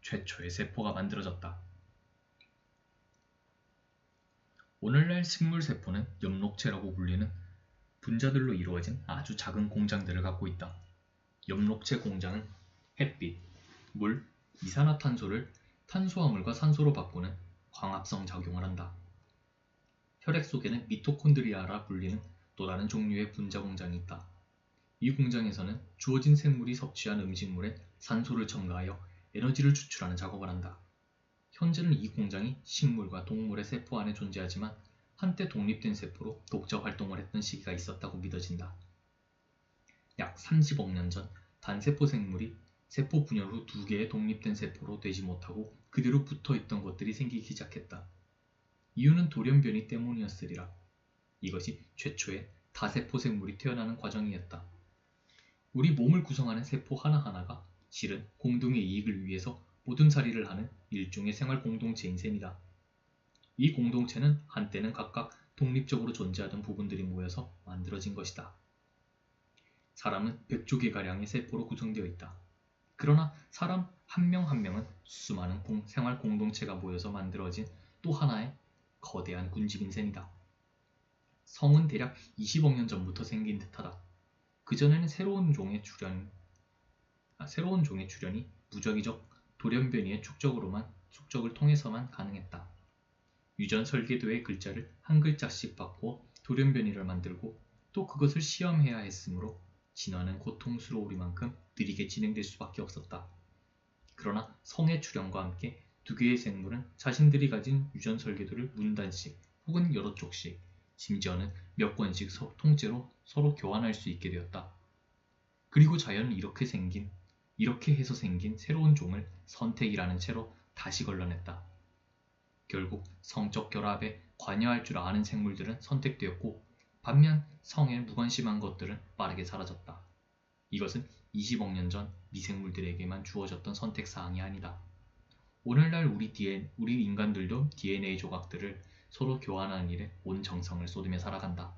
최초의 세포가 만들어졌다. 오늘날 식물세포는 엽록체라고 불리는 분자들로 이루어진 아주 작은 공장들을 갖고 있다. 엽록체 공장은 햇빛, 물, 이산화탄소를 탄수화물과 산소로 바꾸는 광합성 작용을 한다. 혈액 속에는 미토콘드리아라 불리는 또 다른 종류의 분자 공장이 있다. 이 공장에서는 주어진 생물이 섭취한 음식물에 산소를 첨가하여 에너지를 추출하는 작업을 한다. 현재는 이 공장이 식물과 동물의 세포 안에 존재하지만 한때 독립된 세포로 독자 활동을 했던 시기가 있었다고 믿어진다. 약 30억 년 전 단세포 생물이 세포 분열 후 2개의 독립된 세포로 되지 못하고 그대로 붙어있던 것들이 생기기 시작했다. 이유는 돌연변이 때문이었으리라. 이것이 최초의 다세포 생물이 태어나는 과정이었다. 우리 몸을 구성하는 세포 하나하나가 실은 공동의 이익을 위해서 모든살이를 하는 일종의 생활 공동체인 셈이다. 이 공동체는 한때는 각각 독립적으로 존재하던 부분들이 모여서 만들어진 것이다. 사람은 100조개가량의 세포로 구성되어 있다. 그러나 사람 한 명 한 명은 수많은 생활 공동체가 모여서 만들어진 또 하나의 거대한 군집인 셈이다. 성은 대략 20억 년 전부터 생긴 듯하다. 그전에는 새로운 종의 출현이 무작위적 돌연변이의 축적을 통해서만 가능했다. 유전 설계도의 글자를 한 글자씩 바꾸어 돌연변이를 만들고 또 그것을 시험해야 했으므로 진화는 고통스러우리만큼 느리게 진행될 수밖에 없었다. 그러나 성의 출현과 함께 2개의 생물은 자신들이 가진 유전 설계도를 문단씩 혹은 여러 쪽씩 심지어는 몇 권씩 통째로 서로 교환할 수 있게 되었다. 그리고 자연은 이렇게 해서 생긴 새로운 종을 선택이라는 채로 다시 걸러냈다. 결국 성적 결합에 관여할 줄 아는 생물들은 선택되었고 반면 성에 무관심한 것들은 빠르게 사라졌다. 이것은 20억 년 전 미생물들에게만 주어졌던 선택사항이 아니다. 오늘날 우리 인간들도 DNA 조각들을 서로 교환하는 일에 온 정성을 쏟으며 살아간다.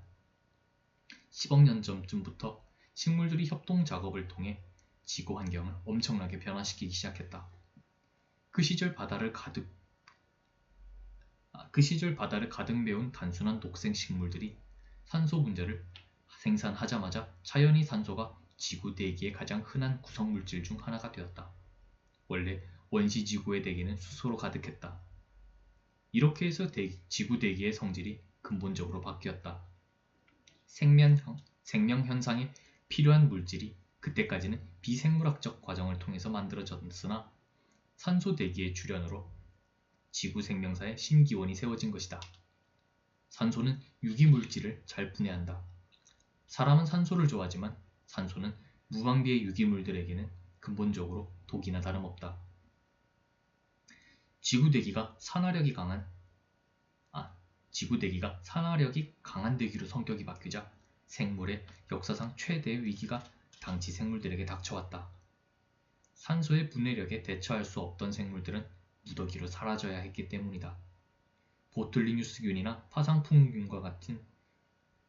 10억 년 전쯤부터 식물들이 협동 작업을 통해 지구 환경을 엄청나게 변화시키기 시작했다. 그 시절 바다를 가득 메운 단순한 독생 식물들이 산소 문제를 생산하자마자 자연히 산소가 지구 대기의 가장 흔한 구성 물질 중 하나가 되었다. 원래 원시 지구의 대기는 수소로 가득했다. 이렇게 해서 지구 대기의 성질이 근본적으로 바뀌었다. 생명 현상에 필요한 물질이 그때까지는 비생물학적 과정을 통해서 만들어졌으나 산소 대기의 출현으로 지구 생명사의 신기원이 세워진 것이다. 산소는 유기물질을 잘 분해한다. 사람은 산소를 좋아하지만 산소는 무방비의 유기물들에게는 근본적으로 독이나 다름없다. 지구 대기가 산화력이 강한 대기로 성격이 바뀌자 생물의 역사상 최대의 위기가 당시 생물들에게 닥쳐왔다. 산소의 분해력에 대처할 수 없던 생물들은 무더기로 사라져야 했기 때문이다. 보틀리뉴스균이나 파상풍균과 같은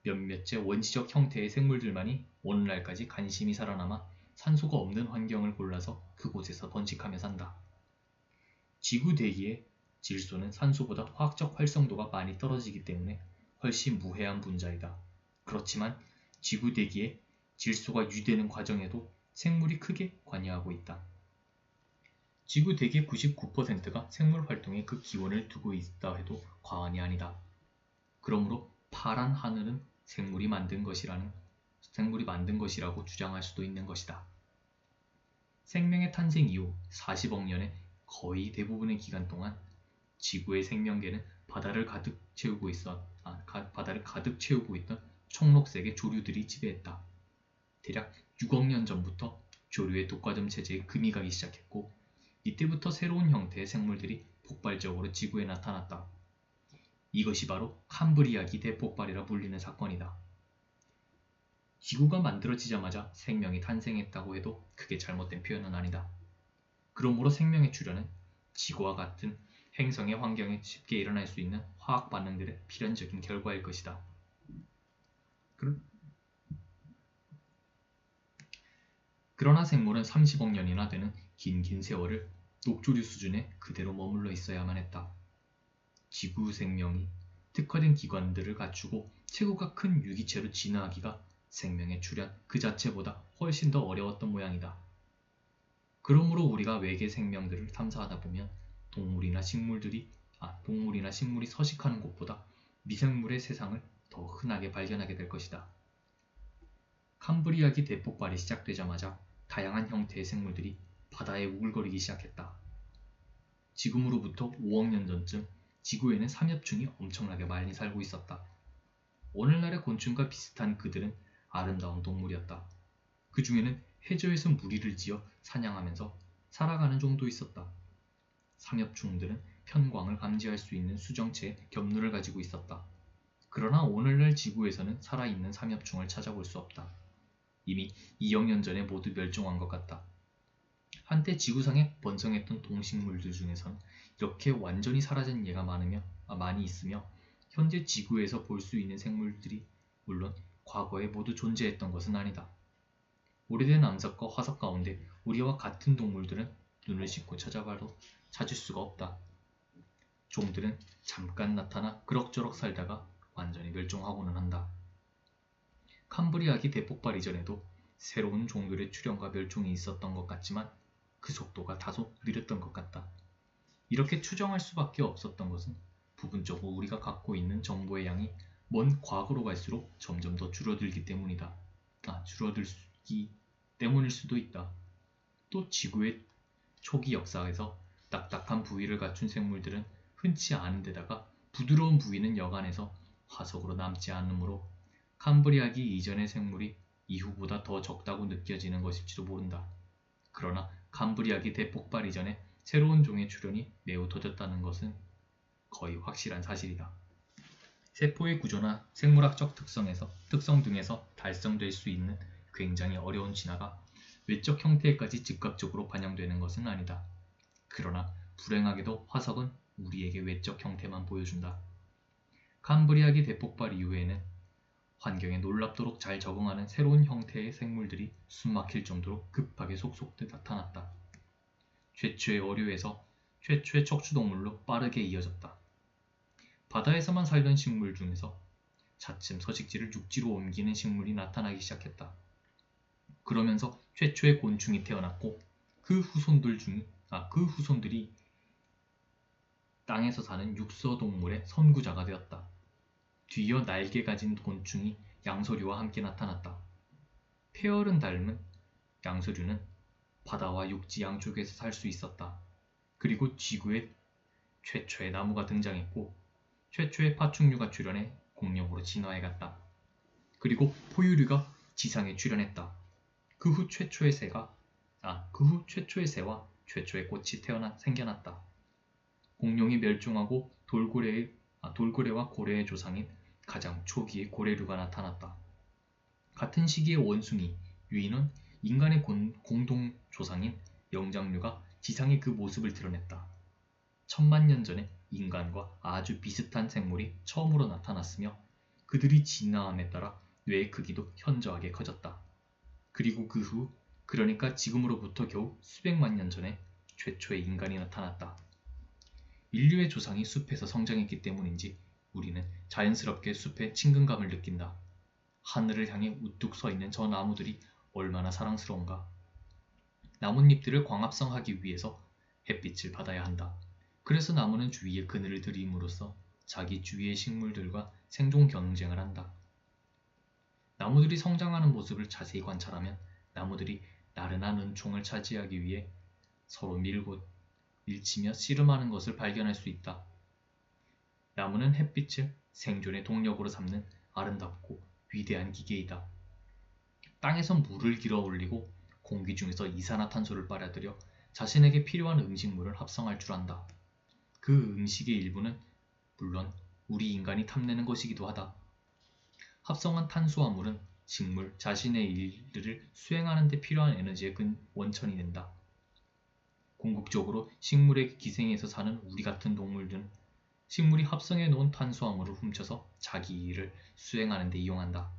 몇몇의 원시적 형태의 생물들만이 오늘날까지 간신히 살아남아 산소가 없는 환경을 골라서 그곳에서 번식하며 산다. 지구 대기의 질소는 산소보다 화학적 활성도가 많이 떨어지기 때문에 훨씬 무해한 분자이다. 그렇지만 지구 대기의 질소가 유지되는 과정에도 생물이 크게 관여하고 있다. 지구 대기의 99%가 생물 활동에 그 기원을 두고 있다 해도 과언이 아니다. 그러므로 파란 하늘은 생물이 만든 것이라고 주장할 수도 있는 것이다. 생명의 탄생 이후 40억 년의 거의 대부분의 기간 동안 지구의 생명계는 바다를 가득 채우고 있던 청록색의 조류들이 지배했다. 대략 6억 년 전부터 조류의 독과점 체제에 금이 가기 시작했고 이때부터 새로운 형태의 생물들이 폭발적으로 지구에 나타났다. 이것이 바로 캄브리아기 대폭발이라 불리는 사건이다. 지구가 만들어지자마자 생명이 탄생했다고 해도 크게 잘못된 표현은 아니다. 그러므로 생명의 출현은 지구와 같은 행성의 환경에 쉽게 일어날 수 있는 화학 반응들의 필연적인 결과일 것이다. 그러나 생물은 30억 년이나 되는 긴 세월을 녹조류 수준에 그대로 머물러 있어야만 했다. 지구 생명이 특화된 기관들을 갖추고 체구가 큰 유기체로 진화하기가 생명의 출현 그 자체보다 훨씬 더 어려웠던 모양이다. 그러므로 우리가 외계 생명들을 탐사하다 보면 동물이나 식물이 서식하는 곳보다 미생물의 세상을 더 흔하게 발견하게 될 것이다. 캄브리아기 대폭발이 시작되자마자 다양한 형태의 생물들이 바다에 우글거리기 시작했다. 지금으로부터 5억 년 전쯤 지구에는 삼엽충이 엄청나게 많이 살고 있었다. 오늘날의 곤충과 비슷한 그들은 아름다운 동물이었다. 그 중에는 해저에서 무리를 지어 사냥하면서 살아가는 종도 있었다. 삼엽충들은 편광을 감지할 수 있는 수정체의 겹눈을 가지고 있었다. 그러나 오늘날 지구에서는 살아있는 삼엽충을 찾아볼 수 없다. 이미 2억 년 전에 모두 멸종한 것 같다. 한때 지구상에 번성했던 동식물들 중에선 이렇게 완전히 사라진 예가 많이 있으며 현재 지구에서 볼 수 있는 생물들이 물론 과거에 모두 존재했던 것은 아니다. 오래된 암석과 화석 가운데 우리와 같은 동물들은 눈을 씻고 찾아봐도 찾을 수가 없다. 종들은 잠깐 나타나 그럭저럭 살다가 완전히 멸종하고는 한다. 캄브리아기 대폭발 이전에도 새로운 종들의 출현과 멸종이 있었던 것 같지만 그 속도가 다소 느렸던 것 같다. 이렇게 추정할 수밖에 없었던 것은 부분적으로 우리가 갖고 있는 정보의 양이 먼 과거로 갈수록 점점 더 줄어들기 때문일 수도 있다. 또 지구의 초기 역사에서 딱딱한 부위를 갖춘 생물들은 흔치 않은 데다가 부드러운 부위는 여간해서 화석으로 남지 않으므로 캄브리아기 이전의 생물이 이후보다 더 적다고 느껴지는 것일지도 모른다. 그러나 캄브리아기 대폭발 이전에 새로운 종의 출현이 매우 더뎠다는 것은 거의 확실한 사실이다. 세포의 구조나 생물학적 특성 등에서 달성될 수 있는 굉장히 어려운 진화가 외적 형태에까지 즉각적으로 반영되는 것은 아니다. 그러나 불행하게도 화석은 우리에게 외적 형태만 보여준다. 캄브리아기 대폭발 이후에는 환경에 놀랍도록 잘 적응하는 새로운 형태의 생물들이 숨막힐 정도로 급하게 속속 나타났다. 최초의 어류에서 최초의 척추동물로 빠르게 이어졌다. 바다에서만 살던 식물 중에서 차츰 서식지를 육지로 옮기는 식물이 나타나기 시작했다. 그러면서 최초의 곤충이 태어났고 그 후손들이 땅에서 사는 육서동물의 선구자가 되었다. 뒤이어 날개 가진 곤충이 양서류와 함께 나타났다. 폐열은 닮은 양서류는 바다와 육지 양쪽에서 살 수 있었다. 그리고 지구에 최초의 나무가 등장했고 최초의 파충류가 출현해 공룡으로 진화해갔다. 그리고 포유류가 지상에 출현했다. 그 후 최초의 새와 최초의 꽃이 생겨났다. 공룡이 멸종하고 돌고래와 고래의 조상인 가장 초기의 고래류가 나타났다. 같은 시기에 원숭이, 유인은 인간의 공동 조상인 영장류가 지상에 그 모습을 드러냈다. 천만 년 전에 인간과 아주 비슷한 생물이 처음으로 나타났으며 그들이 진화함에 따라 뇌의 크기도 현저하게 커졌다. 그리고 그 후, 그러니까 지금으로부터 겨우 수백만 년 전에 최초의 인간이 나타났다. 인류의 조상이 숲에서 성장했기 때문인지 우리는 자연스럽게 숲의 친근감을 느낀다. 하늘을 향해 우뚝 서 있는 저 나무들이 얼마나 사랑스러운가. 나뭇잎들을 광합성하기 위해서 햇빛을 받아야 한다. 그래서 나무는 주위에 그늘을 들임으로써 자기 주위의 식물들과 생존 경쟁을 한다. 나무들이 성장하는 모습을 자세히 관찰하면 나무들이 나른한 은총을 차지하기 위해 서로 밀치며 씨름하는 것을 발견할 수 있다. 나무는 햇빛을 생존의 동력으로 삼는 아름답고 위대한 기계이다. 땅에서 물을 길어 올리고 공기 중에서 이산화탄소를 빨아들여 자신에게 필요한 음식물을 합성할 줄 안다. 그 음식의 일부는 물론 우리 인간이 탐내는 것이기도 하다. 합성한 탄수화물은 식물 자신의 일들을 수행하는 데 필요한 에너지의 원천이 된다. 궁극적으로 식물에게 기생해서 사는 우리 같은 동물들은 식물이 합성해 놓은 탄수화물을 훔쳐서 자기 일을 수행하는 데 이용한다.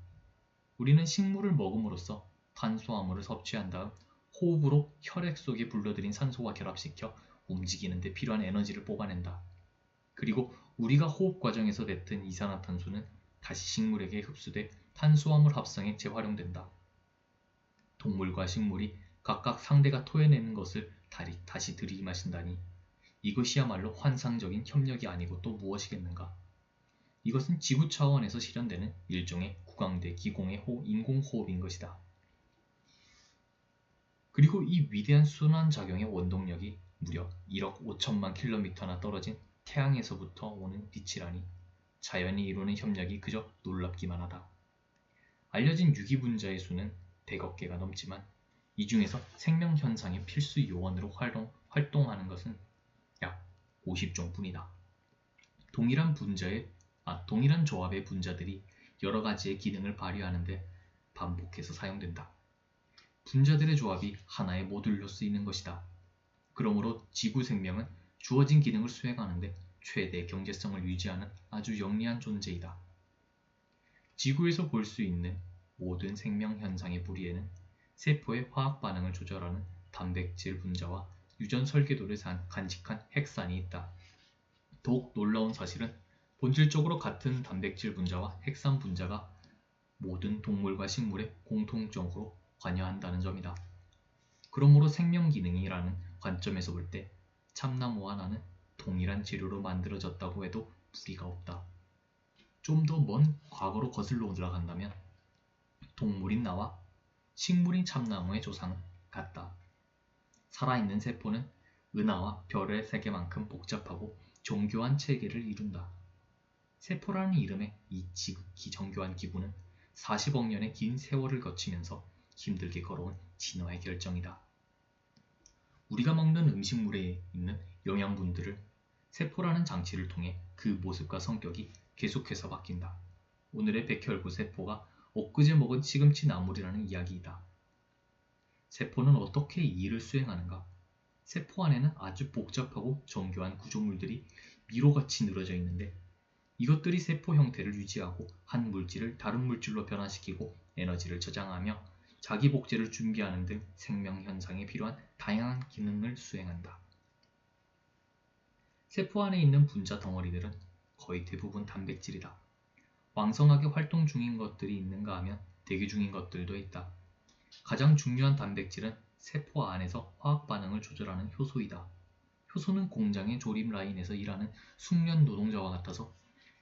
우리는 식물을 먹음으로써 탄수화물을 섭취한 다음 호흡으로 혈액 속에 불러들인 산소와 결합시켜 움직이는 데 필요한 에너지를 뽑아낸다. 그리고 우리가 호흡 과정에서 뱉은 이산화탄소는 다시 식물에게 흡수돼 탄수화물 합성에 재활용된다. 동물과 식물이 각각 상대가 토해내는 것을 다시 들이마신다니 이것이야말로 환상적인 협력이 아니고 또 무엇이겠는가. 이것은 지구 차원에서 실현되는 일종의 구강대 기공의 인공호흡인 것이다. 그리고 이 위대한 순환작용의 원동력이 무려 1억 5천만 킬로미터나 떨어진 태양에서부터 오는 빛이라니 자연이 이루는 협력이 그저 놀랍기만 하다. 알려진 유기분자의 수는 100억 개가 넘지만 이 중에서 생명현상의 필수 요원으로 활동하는 것은 약 50종뿐이다. 동일한 조합의 분자들이 여러 가지의 기능을 발휘하는데 반복해서 사용된다. 분자들의 조합이 하나의 모듈로 쓰이는 것이다. 그러므로 지구 생명은 주어진 기능을 수행하는데 최대 경제성을 유지하는 아주 영리한 존재이다. 지구에서 볼 수 있는 모든 생명 현상의 뿌리에는 세포의 화학 반응을 조절하는 단백질 분자와 유전 설계도를 간직한 핵산이 있다. 더욱 놀라운 사실은 본질적으로 같은 단백질 분자와 핵산 분자가 모든 동물과 식물에 공통적으로 관여한다는 점이다. 그러므로 생명 기능이라는 관점에서 볼 때 참나무와 나는 동일한 재료로 만들어졌다고 해도 무리가 없다. 좀 더 먼 과거로 거슬러 올라간다면 동물인 나와 식물인 참나무의 조상은 같다. 살아있는 세포는 은하와 별의 세계만큼 복잡하고 정교한 체계를 이룬다. 세포라는 이름의 이 지극히 정교한 기구는 40억 년의 긴 세월을 거치면서 힘들게 걸어온 진화의 결정이다. 우리가 먹는 음식물에 있는 영양분들을 세포라는 장치를 통해 그 모습과 성격이 계속해서 바뀐다. 오늘의 백혈구 세포가 엊그제 먹은 시금치 나물이라는 이야기이다. 세포는 어떻게 이 일을 수행하는가? 세포 안에는 아주 복잡하고 정교한 구조물들이 미로같이 늘어져 있는데 이것들이 세포 형태를 유지하고 한 물질을 다른 물질로 변화시키고 에너지를 저장하며 자기 복제를 준비하는 등 생명 현상에 필요한 다양한 기능을 수행한다. 세포 안에 있는 분자 덩어리들은 거의 대부분 단백질이다. 왕성하게 활동 중인 것들이 있는가 하면 대기 중인 것들도 있다. 가장 중요한 단백질은 세포 안에서 화학 반응을 조절하는 효소이다. 효소는 공장의 조립 라인에서 일하는 숙련 노동자와 같아서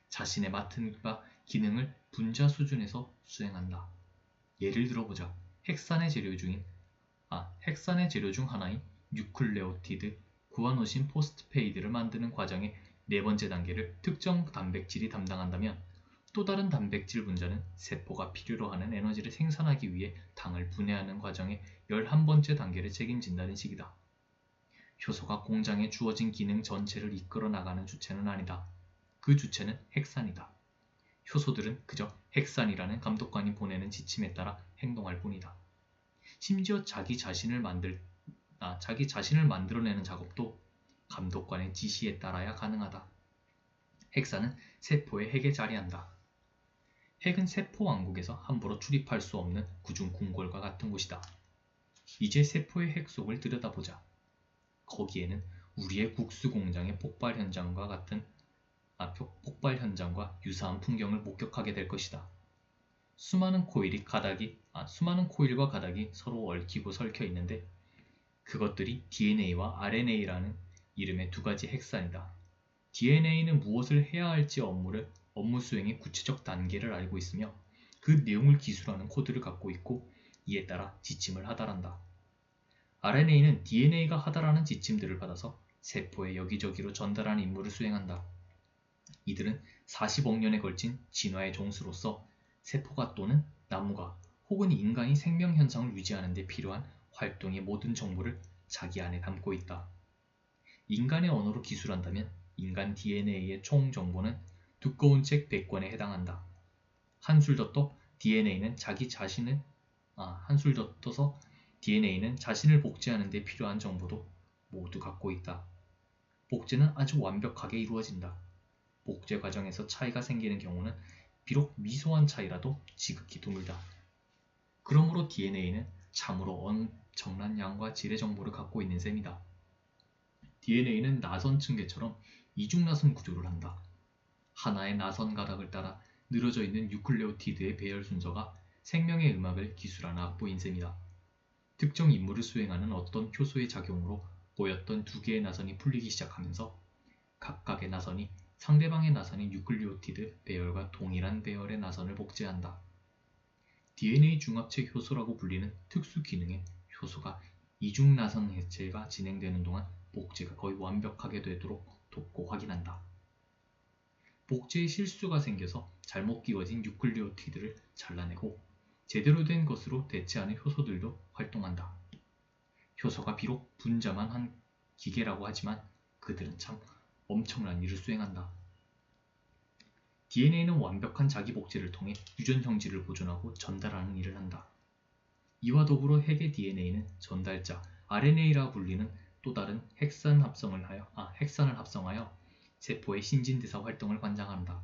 자신의 맡은 바 기능을 분자 수준에서 수행한다. 예를 들어보자. 핵산의 재료 중 하나인 뉴클레오티드 구아노신 포스페이드를 만드는 과정의 네 번째 단계를 특정 단백질이 담당한다면 또 다른 단백질 분자는 세포가 필요로 하는 에너지를 생산하기 위해 당을 분해하는 과정의 11번째 단계를 책임진다는 식이다. 효소가 공장에 주어진 기능 전체를 이끌어 나가는 주체는 아니다. 그 주체는 핵산이다. 효소들은 그저 핵산이라는 감독관이 보내는 지침에 따라 행동할 뿐이다. 심지어 자기 자신을 만들어내는 작업도 감독관의 지시에 따라야 가능하다. 핵산은 세포의 핵에 자리한다. 핵은 세포 왕국에서 함부로 출입할 수 없는 구중 궁궐과 같은 곳이다. 이제 세포의 핵 속을 들여다보자. 거기에는 우리의 국수 공장의 폭발 현장과 유사한 풍경을 목격하게 될 것이다. 수많은 코일과 가닥이 서로 얽히고 설켜 있는데 그것들이 DNA와 RNA라는 이름의 두 가지 핵산이다. DNA는 무엇을 해야 할지 업무 수행의 구체적 단계를 알고 있으며 그 내용을 기술하는 코드를 갖고 있고 이에 따라 지침을 하달한다. RNA는 DNA가 하달하는 지침들을 받아서 세포에 여기저기로 전달하는 임무를 수행한다. 이들은 40억 년에 걸친 진화의 종수로서 세포가 또는 나무가 혹은 인간이 생명 현상을 유지하는 데 필요한 활동의 모든 정보를 자기 안에 담고 있다. 인간의 언어로 기술한다면 인간 DNA의 총 정보는 두꺼운 책 100권에 해당한다. 한술 더 떠서 DNA는 자신을 복제하는 데 필요한 정보도 모두 갖고 있다. 복제는 아주 완벽하게 이루어진다. 복제 과정에서 차이가 생기는 경우는 비록 미소한 차이라도 지극히 드물다. 그러므로 DNA는 참으로 엄청난 양과 질의 정보를 갖고 있는 셈이다. DNA는 나선 층계처럼 이중나선 구조를 한다. 하나의 나선 가닥을 따라 늘어져 있는 뉴클레오티드의 배열 순서가 생명의 음악을 기술하는 악보인 셈이다. 특정 임무를 수행하는 어떤 효소의 작용으로 꼬였던 두 개의 나선이 풀리기 시작하면서 각각의 나선이 상대방의 나선인 뉴클레오티드 배열과 동일한 배열의 나선을 복제한다. DNA 중합체 효소라고 불리는 특수 기능의 효소가 이중나선 해체가 진행되는 동안 복제가 거의 완벽하게 되도록 돕고 확인한다. 복제에 실수가 생겨서 잘못 끼워진 뉴클레오티드를 잘라내고 제대로 된 것으로 대체하는 효소들도 활동한다. 효소가 비록 분자만 한 기계라고 하지만 그들은 참 엄청난 일을 수행한다. DNA는 완벽한 자기 복제를 통해 유전 성질을 보존하고 전달하는 일을 한다. 이와 더불어 핵의 DNA는 전달자 RNA라 불리는 또 다른 핵산을 합성하여 세포의 신진대사 활동을 관장한다.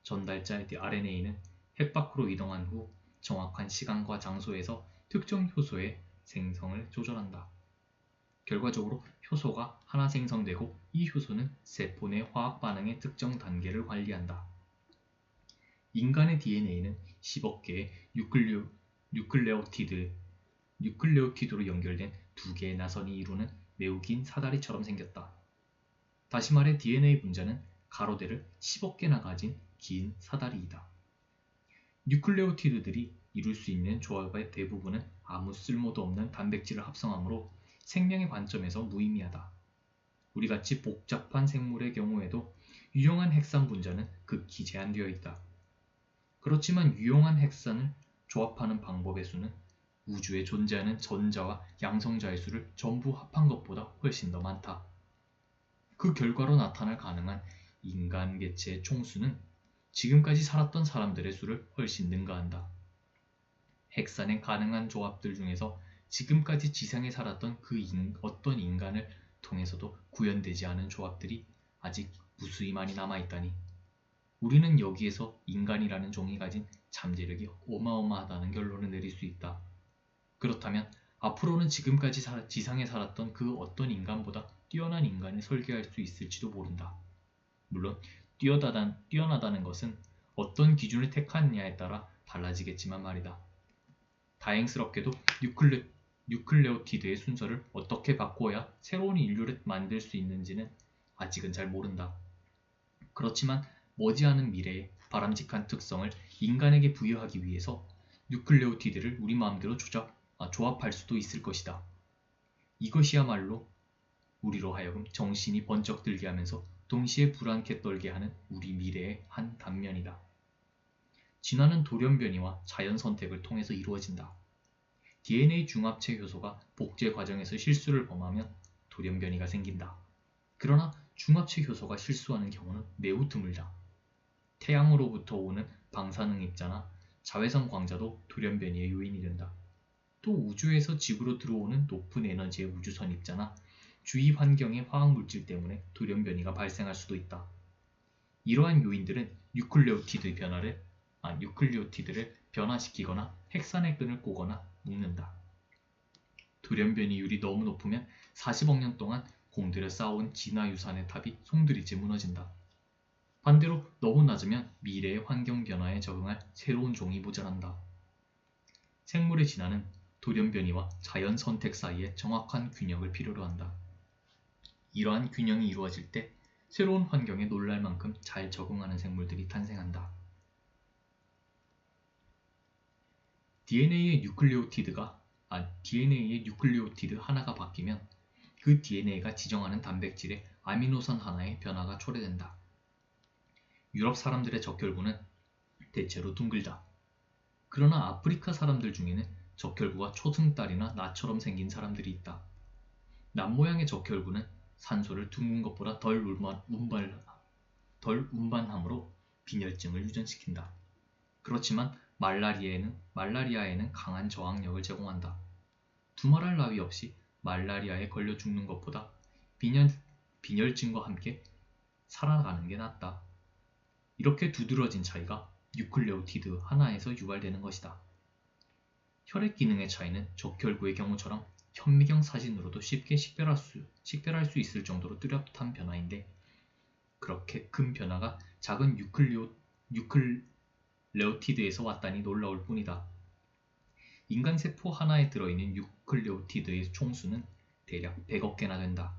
전달자 RNA는 핵 밖으로 이동한 후 정확한 시간과 장소에서 특정 효소의 생성을 조절한다. 결과적으로 효소가 하나 생성되고 이 효소는 세포 내 화학 반응의 특정 단계를 관리한다. 인간의 DNA는 10억 개의 뉴클레오티드로 연결된 두 개의 나선이 이루는 매우 긴 사다리처럼 생겼다. 다시 말해 DNA 분자는 가로대를 10억 개나 가진 긴 사다리이다. 뉴클레오티드들이 이룰 수 있는 조합의 대부분은 아무 쓸모도 없는 단백질을 합성하므로 생명의 관점에서 무의미하다. 우리같이 복잡한 생물의 경우에도 유용한 핵산 분자는 극히 제한되어 있다. 그렇지만 유용한 핵산을 조합하는 방법의 수는 우주에 존재하는 전자와 양성자의 수를 전부 합한 것보다 훨씬 더 많다. 그 결과로 나타날 가능한 인간 개체의 총수는 지금까지 살았던 사람들의 수를 훨씬 능가한다. 핵산의 가능한 조합들 중에서 지금까지 지상에 살았던 어떤 인간을 통해서도 구현되지 않은 조합들이 아직 무수히 많이 남아있다니 우리는 여기에서 인간이라는 종이 가진 잠재력이 어마어마하다는 결론을 내릴 수 있다. 그렇다면 앞으로는 지금까지 지상에 살았던 그 어떤 인간보다 뛰어난 인간을 설계할 수 있을지도 모른다. 물론 뛰어나다는 것은 어떤 기준을 택하느냐에 따라 달라지겠지만 말이다. 다행스럽게도 뉴클레오티드의 순서를 어떻게 바꾸어야 새로운 인류를 만들 수 있는지는 아직은 잘 모른다. 그렇지만 머지않은 미래에 바람직한 특성을 인간에게 부여하기 위해서 뉴클레오티드를 우리 마음대로 조합할 수도 있을 것이다. 이것이야말로 우리로 하여금 정신이 번쩍 들게 하면서 동시에 불안케 떨게 하는 우리 미래의 한 단면이다. 진화는 돌연변이와 자연 선택을 통해서 이루어진다. DNA 중합체 효소가 복제 과정에서 실수를 범하면 돌연변이가 생긴다. 그러나 중합체 효소가 실수하는 경우는 매우 드물다. 태양으로부터 오는 방사능 입자나 자외선 광자도 돌연변이의 요인이 된다. 또 우주에서 지구로 들어오는 높은 에너지의 우주선 입자나 주위 환경의 화학물질 때문에 돌연변이가 발생할 수도 있다. 이러한 요인들은 뉴클레오티드를 변화시키거나 핵산의 끈을 꼬거나 묶는다. 돌연변이율이 너무 높으면 40억 년 동안 공들여 쌓아온 진화유산의 탑이 송두리째 무너진다. 반대로 너무 낮으면 미래의 환경 변화에 적응할 새로운 종이 모자란다. 생물의 진화는 돌연변이와 자연 선택 사이의 정확한 균형을 필요로 한다. 이러한 균형이 이루어질 때 새로운 환경에 놀랄 만큼 잘 적응하는 생물들이 탄생한다. DNA의 뉴클레오티드 하나가 바뀌면 그 DNA가 지정하는 단백질의 아미노산 하나의 변화가 초래된다. 유럽 사람들의 적혈구는 대체로 둥글다. 그러나 아프리카 사람들 중에는 적혈구가 초승달이나 나처럼 생긴 사람들이 있다. 남모양의 적혈구는 산소를 둥근 것보다 덜 운반함으로 빈혈증을 유전시킨다. 그렇지만 말라리아에는 강한 저항력을 제공한다. 두말할 나위 없이 말라리아에 걸려 죽는 것보다 빈혈증과 함께 살아가는 게 낫다. 이렇게 두드러진 차이가 뉴클레오티드 하나에서 유발되는 것이다. 혈액 기능의 차이는 적혈구의 경우처럼 현미경 사진으로도 쉽게 식별할 수 있을 정도로 뚜렷한 변화인데 그렇게 큰 변화가 작은 뉴클레오티드에서 왔다니 놀라울 뿐이다. 인간 세포 하나에 들어있는 뉴클레오티드의 총수는 대략 100억 개나 된다.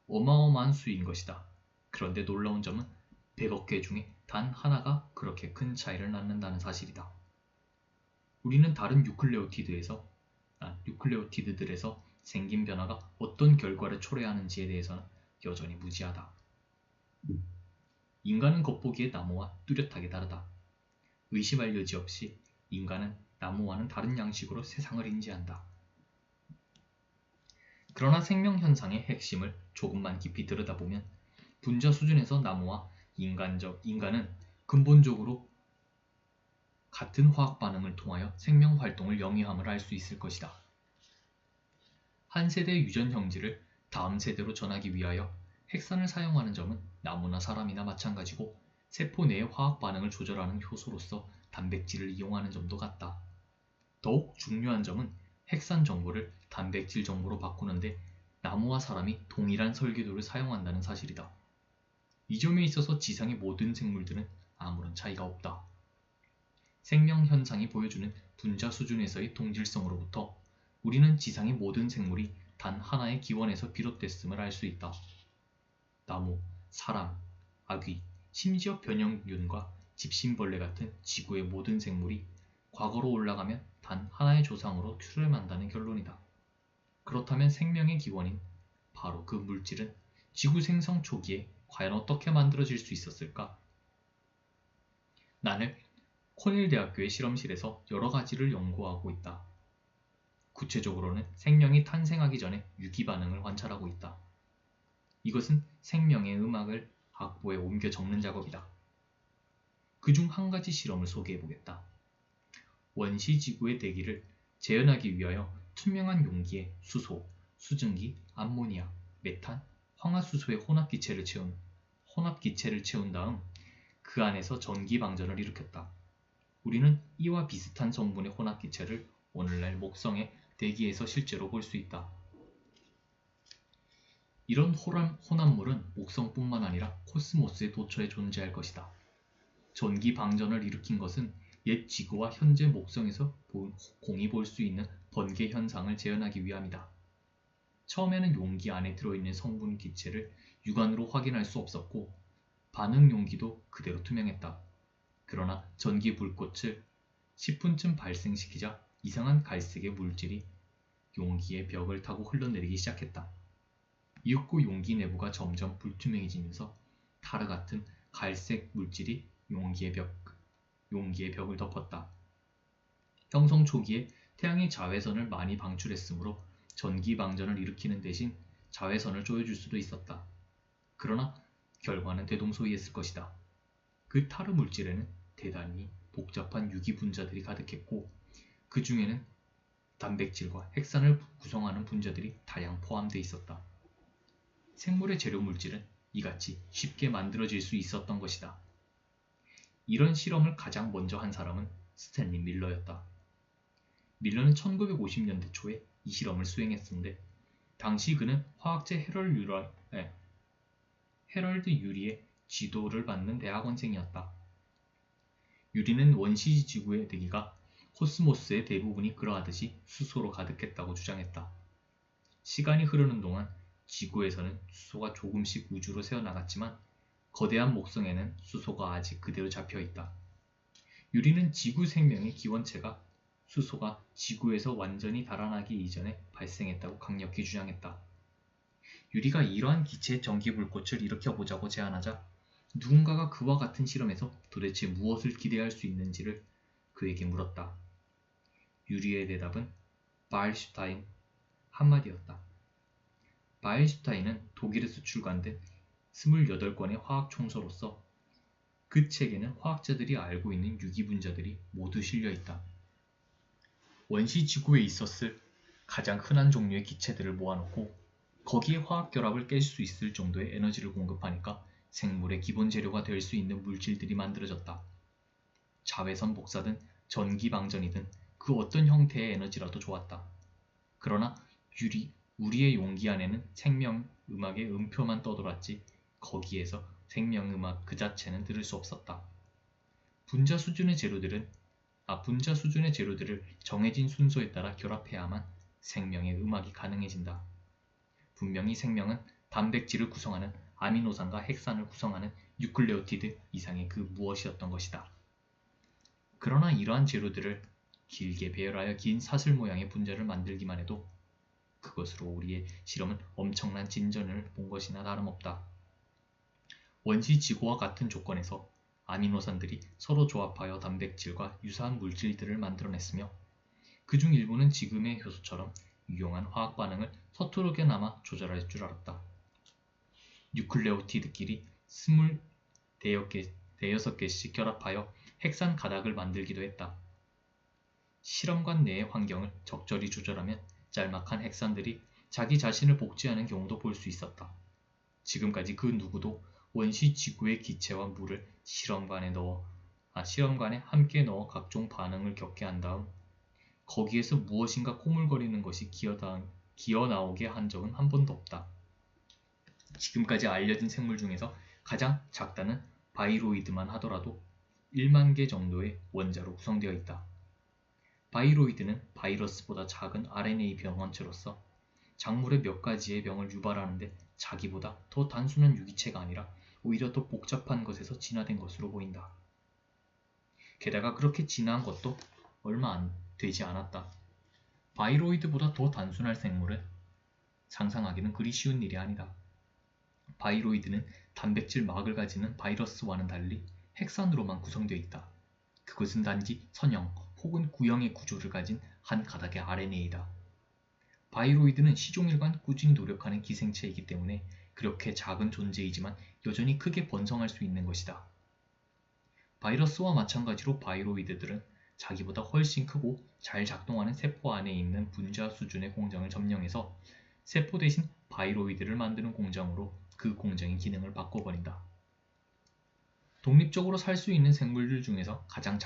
어마어마한 수인 것이다. 그런데 놀라운 점은 100억 개 중에 단 하나가 그렇게 큰 차이를 낳는다는 사실이다. 우리는 다른 뉴클레오티드들에서 생긴 변화가 어떤 결과를 초래하는지에 대해서는 여전히 무지하다. 인간은 겉보기에 나무와 뚜렷하게 다르다. 의심할 여지 없이 인간은 나무와는 다른 양식으로 세상을 인지한다. 그러나 생명 현상의 핵심을 조금만 깊이 들여다보면 분자 수준에서 나무와 인간은 근본적으로 같은 화학 반응을 통하여 생명 활동을 영위함을 알 수 있을 것이다. 한 세대의 유전 형질을 다음 세대로 전하기 위하여 핵산을 사용하는 점은 나무나 사람이나 마찬가지고 세포 내의 화학 반응을 조절하는 효소로서 단백질을 이용하는 점도 같다. 더욱 중요한 점은 핵산 정보를 단백질 정보로 바꾸는데 나무와 사람이 동일한 설계도를 사용한다는 사실이다. 이 점에 있어서 지상의 모든 생물들은 아무런 차이가 없다. 생명 현상이 보여주는 분자 수준에서의 동질성으로부터 우리는 지상의 모든 생물이 단 하나의 기원에서 비롯됐음을 알 수 있다. 나무, 사람, 아귀, 심지어 변형균과 집신벌레 같은 지구의 모든 생물이 과거로 올라가면 단 하나의 조상으로 출현한다는 결론이다. 그렇다면 생명의 기원인 바로 그 물질은 지구 생성 초기에 과연 어떻게 만들어질 수 있었을까? 나는 코넬 대학교의 실험실에서 여러 가지를 연구하고 있다. 구체적으로는 생명이 탄생하기 전에 유기 반응을 관찰하고 있다. 이것은 생명의 음악을 악보에 옮겨 적는 작업이다. 그중 한 가지 실험을 소개해보겠다. 원시지구의 대기를 재현하기 위하여 투명한 용기에 수소, 수증기, 암모니아, 메탄, 황화수소의 혼합기체를 채운 다음 그 안에서 전기방전을 일으켰다. 우리는 이와 비슷한 성분의 혼합기체를 오늘날 목성의 대기에서 실제로 볼 수 있다. 이런 혼합물은 목성뿐만 아니라 코스모스의 도처에 존재할 것이다. 전기방전을 일으킨 것은 옛 지구와 현재 목성에서 공히 볼 수 있는 번개 현상을 재현하기 위함이다. 처음에는 용기 안에 들어있는 성분 기체를 육안으로 확인할 수 없었고 반응 용기도 그대로 투명했다. 그러나 전기 불꽃을 10분쯤 발생시키자 이상한 갈색의 물질이 용기의 벽을 타고 흘러내리기 시작했다. 이윽고 용기 내부가 점점 불투명해지면서 타르 같은 갈색 물질이 용기의 벽을 덮었다. 형성 초기에 태양이 자외선을 많이 방출했으므로 전기 방전을 일으키는 대신 자외선을 조여줄 수도 있었다. 그러나 결과는 대동소이했을 것이다. 그 타르 물질에는 대단히 복잡한 유기 분자들이 가득했고 그 중에는 단백질과 핵산을 구성하는 분자들이 다량 포함되어 있었다. 생물의 재료 물질은 이같이 쉽게 만들어질 수 있었던 것이다. 이런 실험을 가장 먼저 한 사람은 스탠리 밀러였다. 밀러는 1950년대 초에 이 실험을 수행했는데 당시 그는 화학제 헤럴드 유리의 지도를 받는 대학원생이었다. 유리는 원시 지구의 대기가 코스모스의 대부분이 그러하듯이 수소로 가득했다고 주장했다. 시간이 흐르는 동안 지구에서는 수소가 조금씩 우주로 새어나갔지만 거대한 목성에는 수소가 아직 그대로 잡혀있다. 유리는 지구 생명의 기원체가 수소가 지구에서 완전히 달아나기 이전에 발생했다고 강력히 주장했다. 유리가 이러한 기체의 전기불꽃을 일으켜보자고 제안하자 누군가가 그와 같은 실험에서 도대체 무엇을 기대할 수 있는지를 그에게 물었다. 유리의 대답은 바일슈타인 한마디였다. 바일슈타인은 독일에서 출간된 28권의 화학 총서로서 그 책에는 화학자들이 알고 있는 유기분자들이 모두 실려있다. 원시 지구에 있었을 가장 흔한 종류의 기체들을 모아놓고 거기에 화학결합을 깰 수 있을 정도의 에너지를 공급하니까 생물의 기본 재료가 될 수 있는 물질들이 만들어졌다. 자외선 복사든 전기방전이든 그 어떤 형태의 에너지라도 좋았다. 그러나 우리의 용기 안에는 생명음악의 음표만 떠돌았지 거기에서 생명음악 그 자체는 들을 수 없었다. 분자 수준의 재료들을 정해진 순서에 따라 결합해야만 생명의 음악이 가능해진다. 분명히 생명은 단백질을 구성하는 아미노산과 핵산을 구성하는 뉴클레오티드 이상의 그 무엇이었던 것이다. 그러나 이러한 재료들을 길게 배열하여 긴 사슬 모양의 분자를 만들기만 해도 그것으로 우리의 실험은 엄청난 진전을 본 것이나 다름없다. 원시 지구와 같은 조건에서 아미노산들이 서로 조합하여 단백질과 유사한 물질들을 만들어냈으며 그중 일부는 지금의 효소처럼 유용한 화학 반응을 서투르게나마 조절할 줄 알았다. 뉴클레오티드끼리 26개씩 결합하여 핵산 가닥을 만들기도 했다. 실험관 내의 환경을 적절히 조절하면 짤막한 핵산들이 자기 자신을 복제하는 경우도 볼 수 있었다. 지금까지 그 누구도 원시 지구의 기체와 물을 실험관에 함께 넣어 각종 반응을 겪게 한 다음 거기에서 무엇인가 꼬물거리는 것이 기어 나오게 한 적은 한 번도 없다. 지금까지 알려진 생물 중에서 가장 작다는 바이로이드만 하더라도 1만 개 정도의 원자로 구성되어 있다. 바이로이드는 바이러스보다 작은 RNA 병원체로서 작물의 몇 가지의 병을 유발하는데 자기보다 더 단순한 유기체가 아니라 오히려 더 복잡한 것에서 진화된 것으로 보인다. 게다가 그렇게 진화한 것도 얼마 안 되지 않았다. 바이로이드보다 더 단순할 생물은 상상하기는 그리 쉬운 일이 아니다. 바이로이드는 단백질 막을 가지는 바이러스와는 달리 핵산으로만 구성되어 있다. 그것은 단지 선형 혹은 구형의 구조를 가진 한 가닥의 RNA이다. 바이로이드는 시종일관 꾸준히 노력하는 기생체이기 때문에 그렇게 작은 존재이지만 여전히 크게 번성할 수 있는 것이다. 바이러스와 마찬가지로 바이로이드들은 자기보다 훨씬 크고 잘 작동하는 세포 안에 있는 분자 수준의 공장을 점령해서 세포 대신 바이로이드를 만드는 공장으로 그 공장의 기능을 바꿔버린다. 독립적으로 살 수 있는 생물들 중에서 가장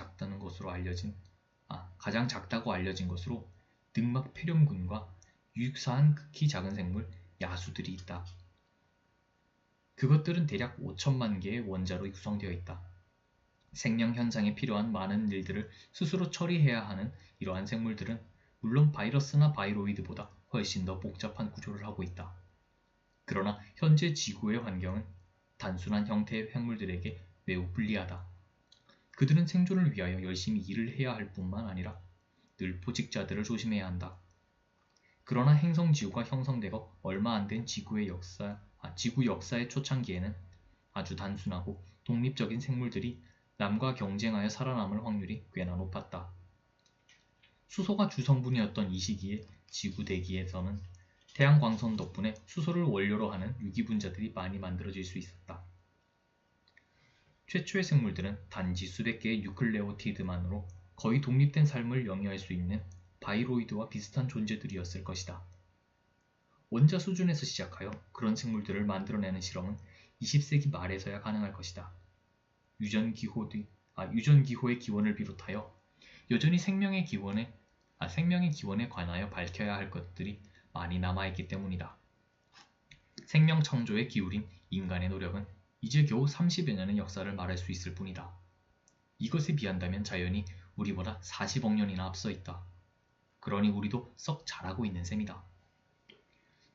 작다고 알려진 것으로 늑막 폐렴균과 유익사한 극히 작은 생물 야수들이 있다. 그것들은 대략 5천만 개의 원자로 구성되어 있다. 생명 현상에 필요한 많은 일들을 스스로 처리해야 하는 이러한 생물들은 물론 바이러스나 바이로이드보다 훨씬 더 복잡한 구조를 하고 있다. 그러나 현재 지구의 환경은 단순한 형태의 생물들에게 매우 불리하다. 그들은 생존을 위하여 열심히 일을 해야 할 뿐만 아니라 늘 포식자들을 조심해야 한다. 그러나 행성지구가 형성되고 얼마 안 된 지구 역사의 초창기에는 아주 단순하고 독립적인 생물들이 남과 경쟁하여 살아남을 확률이 꽤나 높았다. 수소가 주성분이었던 이 시기에 지구 대기에서는 태양 광선 덕분에 수소를 원료로 하는 유기분자들이 많이 만들어질 수 있었다. 최초의 생물들은 단지 수백 개의 뉴클레오티드만으로 거의 독립된 삶을 영위할 수 있는 바이로이드와 비슷한 존재들이었을 것이다. 원자 수준에서 시작하여 그런 생물들을 만들어내는 실험은 20세기 말에서야 가능할 것이다. 유전기호의 기원을 비롯하여 여전히 생명의 기원에 관하여 밝혀야 할 것들이 많이 남아있기 때문이다. 생명 창조에 기울인 인간의 노력은 이제 겨우 30여 년의 역사를 말할 수 있을 뿐이다. 이것에 비한다면 자연이 우리보다 40억 년이나 앞서 있다. 그러니 우리도 썩 잘하고 있는 셈이다.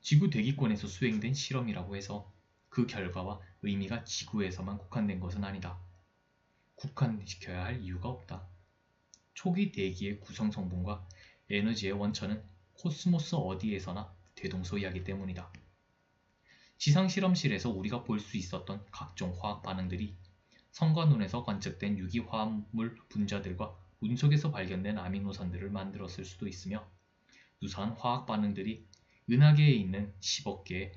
지구 대기권에서 수행된 실험이라고 해서 그 결과와 의미가 지구에서만 국한된 것은 아니다. 국한시켜야 할 이유가 없다. 초기 대기의 구성 성분과 에너지의 원천은 코스모스 어디에서나 대동소이하기 때문이다. 지상 실험실에서 우리가 볼 수 있었던 각종 화학 반응들이 성관원에서 관측된 유기화합물 분자들과 운석에서 발견된 아미노산들을 만들었을 수도 있으며 유사한 화학 반응들이 은하계에 있는 10억 개의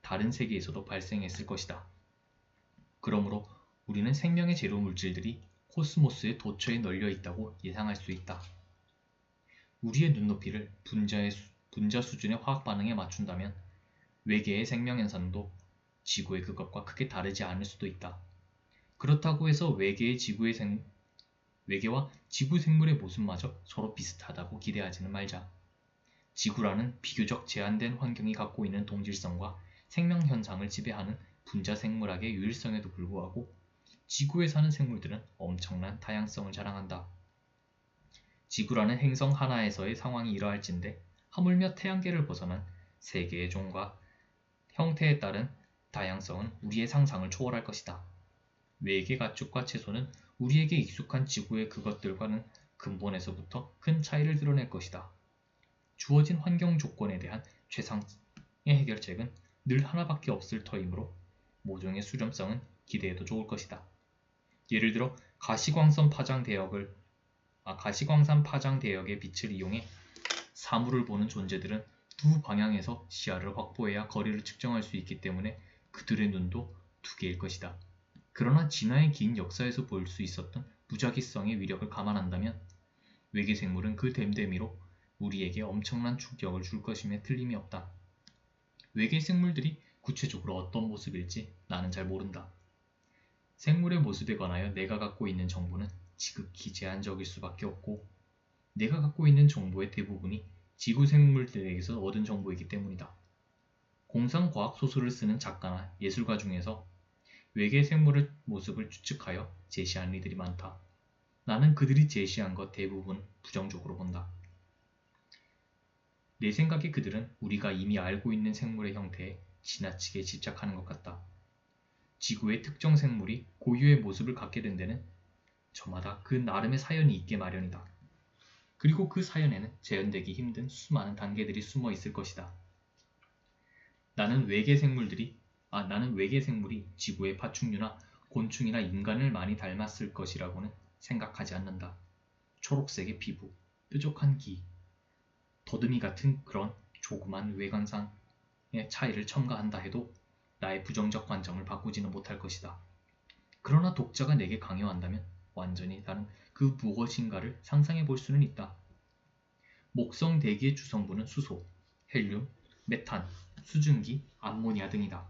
다른 세계에서도 발생했을 것이다. 그러므로 우리는 생명의 재료 물질들이 코스모스의 도처에 널려 있다고 예상할 수 있다. 우리의 눈높이를 분자 수준의 화학 반응에 맞춘다면 외계의 생명 현상도 지구의 그것과 크게 다르지 않을 수도 있다. 그렇다고 해서 외계와 지구 생물의 모습마저 서로 비슷하다고 기대하지는 말자. 지구라는 비교적 제한된 환경이 갖고 있는 동질성과 생명 현상을 지배하는 분자 생물학의 유일성에도 불구하고 지구에 사는 생물들은 엄청난 다양성을 자랑한다. 지구라는 행성 하나에서의 상황이 이러할진데 하물며 태양계를 벗어난 세계의 종과 형태에 따른 다양성은 우리의 상상을 초월할 것이다. 외계 가축과 채소는 우리에게 익숙한 지구의 그것들과는 근본에서부터 큰 차이를 드러낼 것이다. 주어진 환경 조건에 대한 최상의 해결책은 늘 하나밖에 없을 터이므로 모종의 수렴성은 기대해도 좋을 것이다. 예를 들어 가시광산 파장 대역의 빛을 이용해 사물을 보는 존재들은 두 방향에서 시야를 확보해야 거리를 측정할 수 있기 때문에 그들의 눈도 두 개일 것이다. 그러나 진화의 긴 역사에서 볼 수 있었던 무작위성의 위력을 감안한다면 외계 생물은 그 댐댐이로 우리에게 엄청난 충격을 줄 것임에 틀림이 없다. 외계 생물들이 구체적으로 어떤 모습일지 나는 잘 모른다. 생물의 모습에 관하여 내가 갖고 있는 정보는 지극히 제한적일 수밖에 없고 내가 갖고 있는 정보의 대부분이 지구 생물들에게서 얻은 정보이기 때문이다. 공상과학 소설을 쓰는 작가나 예술가 중에서 외계 생물의 모습을 추측하여 제시한 이들이 많다. 나는 그들이 제시한 것 대부분 부정적으로 본다. 내 생각에 그들은 우리가 이미 알고 있는 생물의 형태에 지나치게 집착하는 것 같다. 지구의 특정 생물이 고유의 모습을 갖게 된 데는 저마다 그 나름의 사연이 있게 마련이다. 그리고 그 사연에는 재현되기 힘든 수많은 단계들이 숨어 있을 것이다. 나는 외계 생물이 지구의 파충류나 곤충이나 인간을 많이 닮았을 것이라고는 생각하지 않는다. 초록색의 피부, 뾰족한 귀, 더듬이 같은 그런 조그만 외관상의 차이를 첨가한다 해도 나의 부정적 관점을 바꾸지는 못할 것이다. 그러나 독자가 내게 강요한다면 완전히 다른 그 무엇인가를 상상해 볼 수는 있다. 목성 대기의 주성분은 수소, 헬륨, 메탄, 수증기, 암모니아 등이다.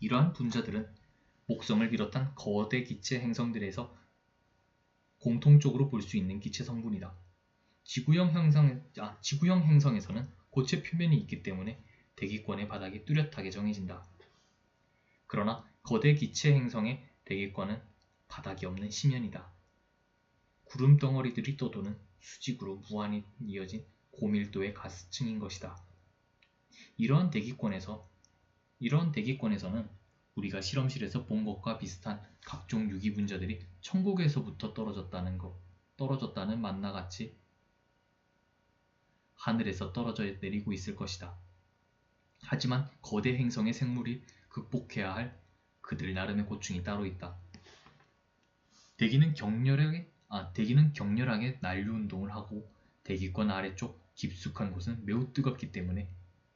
이러한 분자들은 목성을 비롯한 거대 기체 행성들에서 공통적으로 볼 수 있는 기체 성분이다. 지구형 행성에서는 고체 표면이 있기 때문에 대기권의 바닥이 뚜렷하게 정해진다. 그러나 거대 기체 행성의 대기권은 바닥이 없는 심연이다. 구름 덩어리들이 떠도는 수직으로 무한히 이어진 고밀도의 가스층인 것이다. 이러한 대기권에서는 우리가 실험실에서 본 것과 비슷한 각종 유기 분자들이 천국에서부터 떨어졌다는 만나같이 하늘에서 떨어져 내리고 있을 것이다. 하지만 거대 행성의 생물이 극복해야 할 그들 나름의 고충이 따로 있다. 대기는 격렬하게 난류 운동을 하고 대기권 아래쪽 깊숙한 곳은 매우 뜨겁기 때문에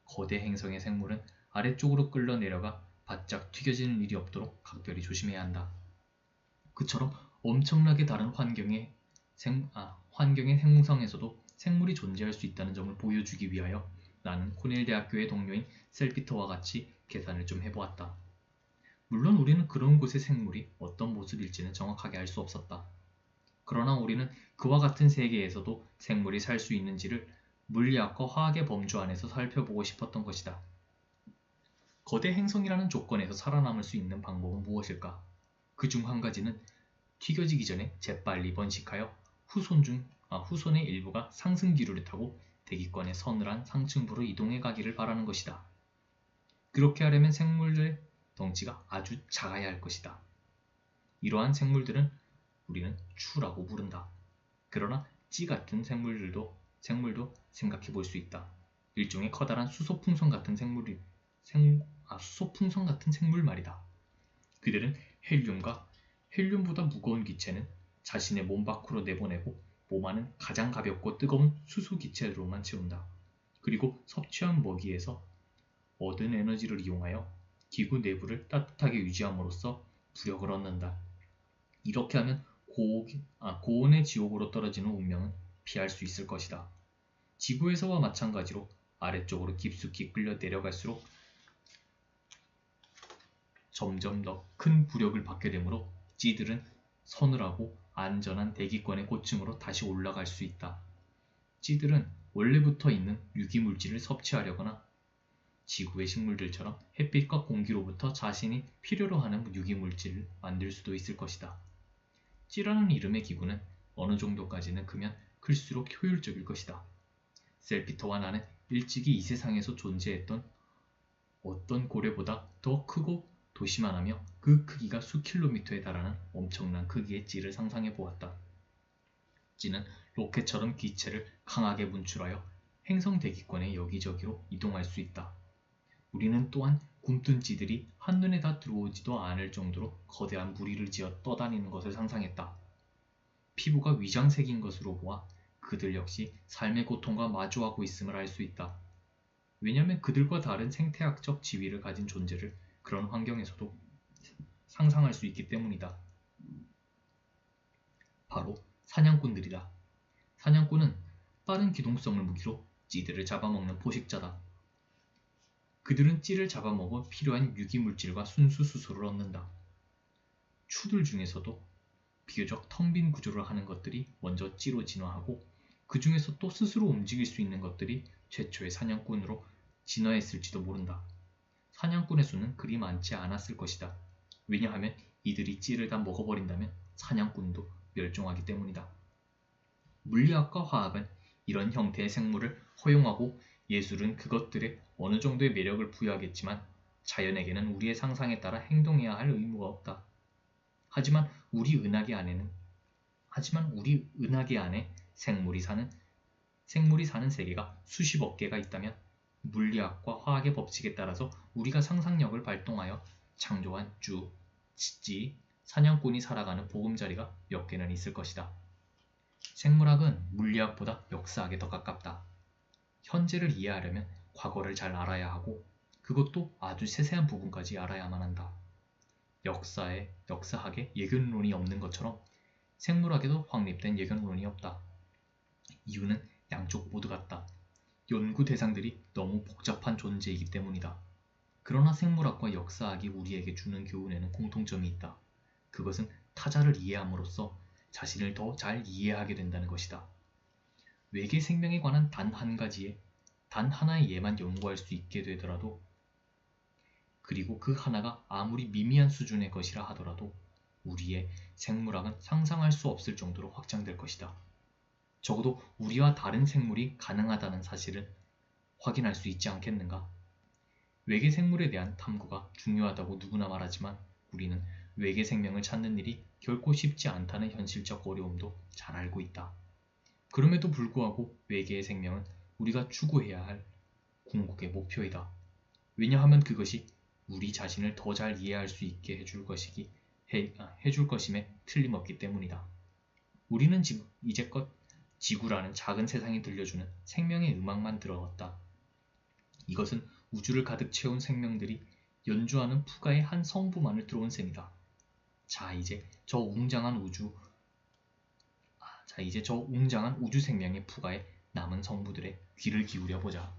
거대 행성의 생물은 아래쪽으로 끌려 내려가 바짝 튀겨지는 일이 없도록 각별히 조심해야 한다. 그처럼 엄청나게 다른 환경의 행성에서도 생물이 존재할 수 있다는 점을 보여주기 위하여 나는 코넬 대학교의 동료인 셀피터와 같이 계산을 좀 해보았다. 물론 우리는 그런 곳의 생물이 어떤 모습일지는 정확하게 알 수 없었다. 그러나 우리는 그와 같은 세계에서도 생물이 살 수 있는지를 물리학과 화학의 범주 안에서 살펴보고 싶었던 것이다. 거대 행성이라는 조건에서 살아남을 수 있는 방법은 무엇일까? 그 중 한 가지는 튀겨지기 전에 재빨리 번식하여 후손의 일부가 상승기류를 타고 대기권의 서늘한 상층부로 이동해 가기를 바라는 것이다. 그렇게 하려면 생물들의 덩치가 아주 작아야 할 것이다. 이러한 생물들은 우리는 추라고 부른다. 그러나 찌 같은 생물도 생각해 볼 수 있다. 일종의 커다란 수소풍선 같은 생물 말이다. 그들은 헬륨보다 무거운 기체는 자신의 몸 밖으로 내보내고 몸 안은 가장 가볍고 뜨거운 수소 기체로만 채운다. 그리고 섭취한 먹이에서 얻은 에너지를 이용하여 기구 내부를 따뜻하게 유지함으로써 부력을 얻는다. 이렇게 하면 고온의 지옥으로 떨어지는 운명은 피할 수 있을 것이다. 지구에서와 마찬가지로 아래쪽으로 깊숙이 끌려 내려갈수록 점점 더 큰 부력을 받게 되므로 찌들은 서늘하고 안전한 대기권의 고층으로 다시 올라갈 수 있다. 찌들은 원래부터 있는 유기물질을 섭취하려거나 지구의 식물들처럼 햇빛과 공기로부터 자신이 필요로 하는 유기물질을 만들 수도 있을 것이다. 찌라는 이름의 기구는 어느 정도까지는 크면 클수록 효율적일 것이다. 셀피터와 나는 일찍이 이 세상에서 존재했던 어떤 고래보다 더 크고 도시만하며 그 크기가 수킬로미터에 달하는 엄청난 크기의 찌를 상상해 보았다. 찌는 로켓처럼 기체를 강하게 분출하여 행성 대기권의 여기저기로 이동할 수 있다. 우리는 또한 굼뜬 찌들이 한눈에 다 들어오지도 않을 정도로 거대한 무리를 지어 떠다니는 것을 상상했다. 피부가 위장색인 것으로 보아 그들 역시 삶의 고통과 마주하고 있음을 알 수 있다. 왜냐하면 그들과 다른 생태학적 지위를 가진 존재를 그런 환경에서도 상상할 수 있기 때문이다. 바로 사냥꾼들이다. 사냥꾼은 빠른 기동성을 무기로 찌들을 잡아먹는 포식자다. 그들은 찌를 잡아먹어 필요한 유기물질과 순수 수소를 얻는다. 추들 중에서도 비교적 텅 빈 구조를 하는 것들이 먼저 찌로 진화하고 그 중에서 또 스스로 움직일 수 있는 것들이 최초의 사냥꾼으로 진화했을지도 모른다. 사냥꾼의 수는 그리 많지 않았을 것이다. 왜냐하면 이들이 찌를 다 먹어버린다면 사냥꾼도 멸종하기 때문이다. 물리학과 화학은 이런 형태의 생물을 허용하고 예술은 그것들에 어느 정도의 매력을 부여하겠지만 자연에게는 우리의 상상에 따라 행동해야 할 의무가 없다. 하지만 우리 은하계 안에 생물이 사는 세계가 수십억 개가 있다면 물리학과 화학의 법칙에 따라서 우리가 상상력을 발동하여 창조한 찌, 사냥꾼이 살아가는 보금자리가 몇 개는 있을 것이다. 생물학은 물리학보다 역사학에 더 가깝다. 현재를 이해하려면 과거를 잘 알아야 하고 그것도 아주 세세한 부분까지 알아야만 한다. 역사학에 예견론이 없는 것처럼 생물학에도 확립된 예견론이 없다. 이유는 양쪽 모두 같다. 연구 대상들이 너무 복잡한 존재이기 때문이다. 그러나 생물학과 역사학이 우리에게 주는 교훈에는 공통점이 있다. 그것은 타자를 이해함으로써 자신을 더 잘 이해하게 된다는 것이다. 외계 생명에 관한 단 하나의 예만 연구할 수 있게 되더라도, 그리고 그 하나가 아무리 미미한 수준의 것이라 하더라도 우리의 생물학은 상상할 수 없을 정도로 확장될 것이다. 적어도 우리와 다른 생물이 가능하다는 사실을 확인할 수 있지 않겠는가? 외계 생물에 대한 탐구가 중요하다고 누구나 말하지만 우리는 외계 생명을 찾는 일이 결코 쉽지 않다는 현실적 어려움도 잘 알고 있다. 그럼에도 불구하고 외계의 생명은 우리가 추구해야 할 궁극의 목표이다. 왜냐하면 그것이 우리 자신을 더 잘 이해할 수 있게 해줄 것임에 틀림없기 때문이다. 우리는 이제껏 지구라는 작은 세상이 들려주는 생명의 음악만 들어왔다. 이것은 우주를 가득 채운 생명들이 연주하는 푸가의 한 성부만을 들어온 셈이다. 자, 이제 저 웅장한 우주 생명의 푸가의 남은 성부들의 귀를 기울여 보자.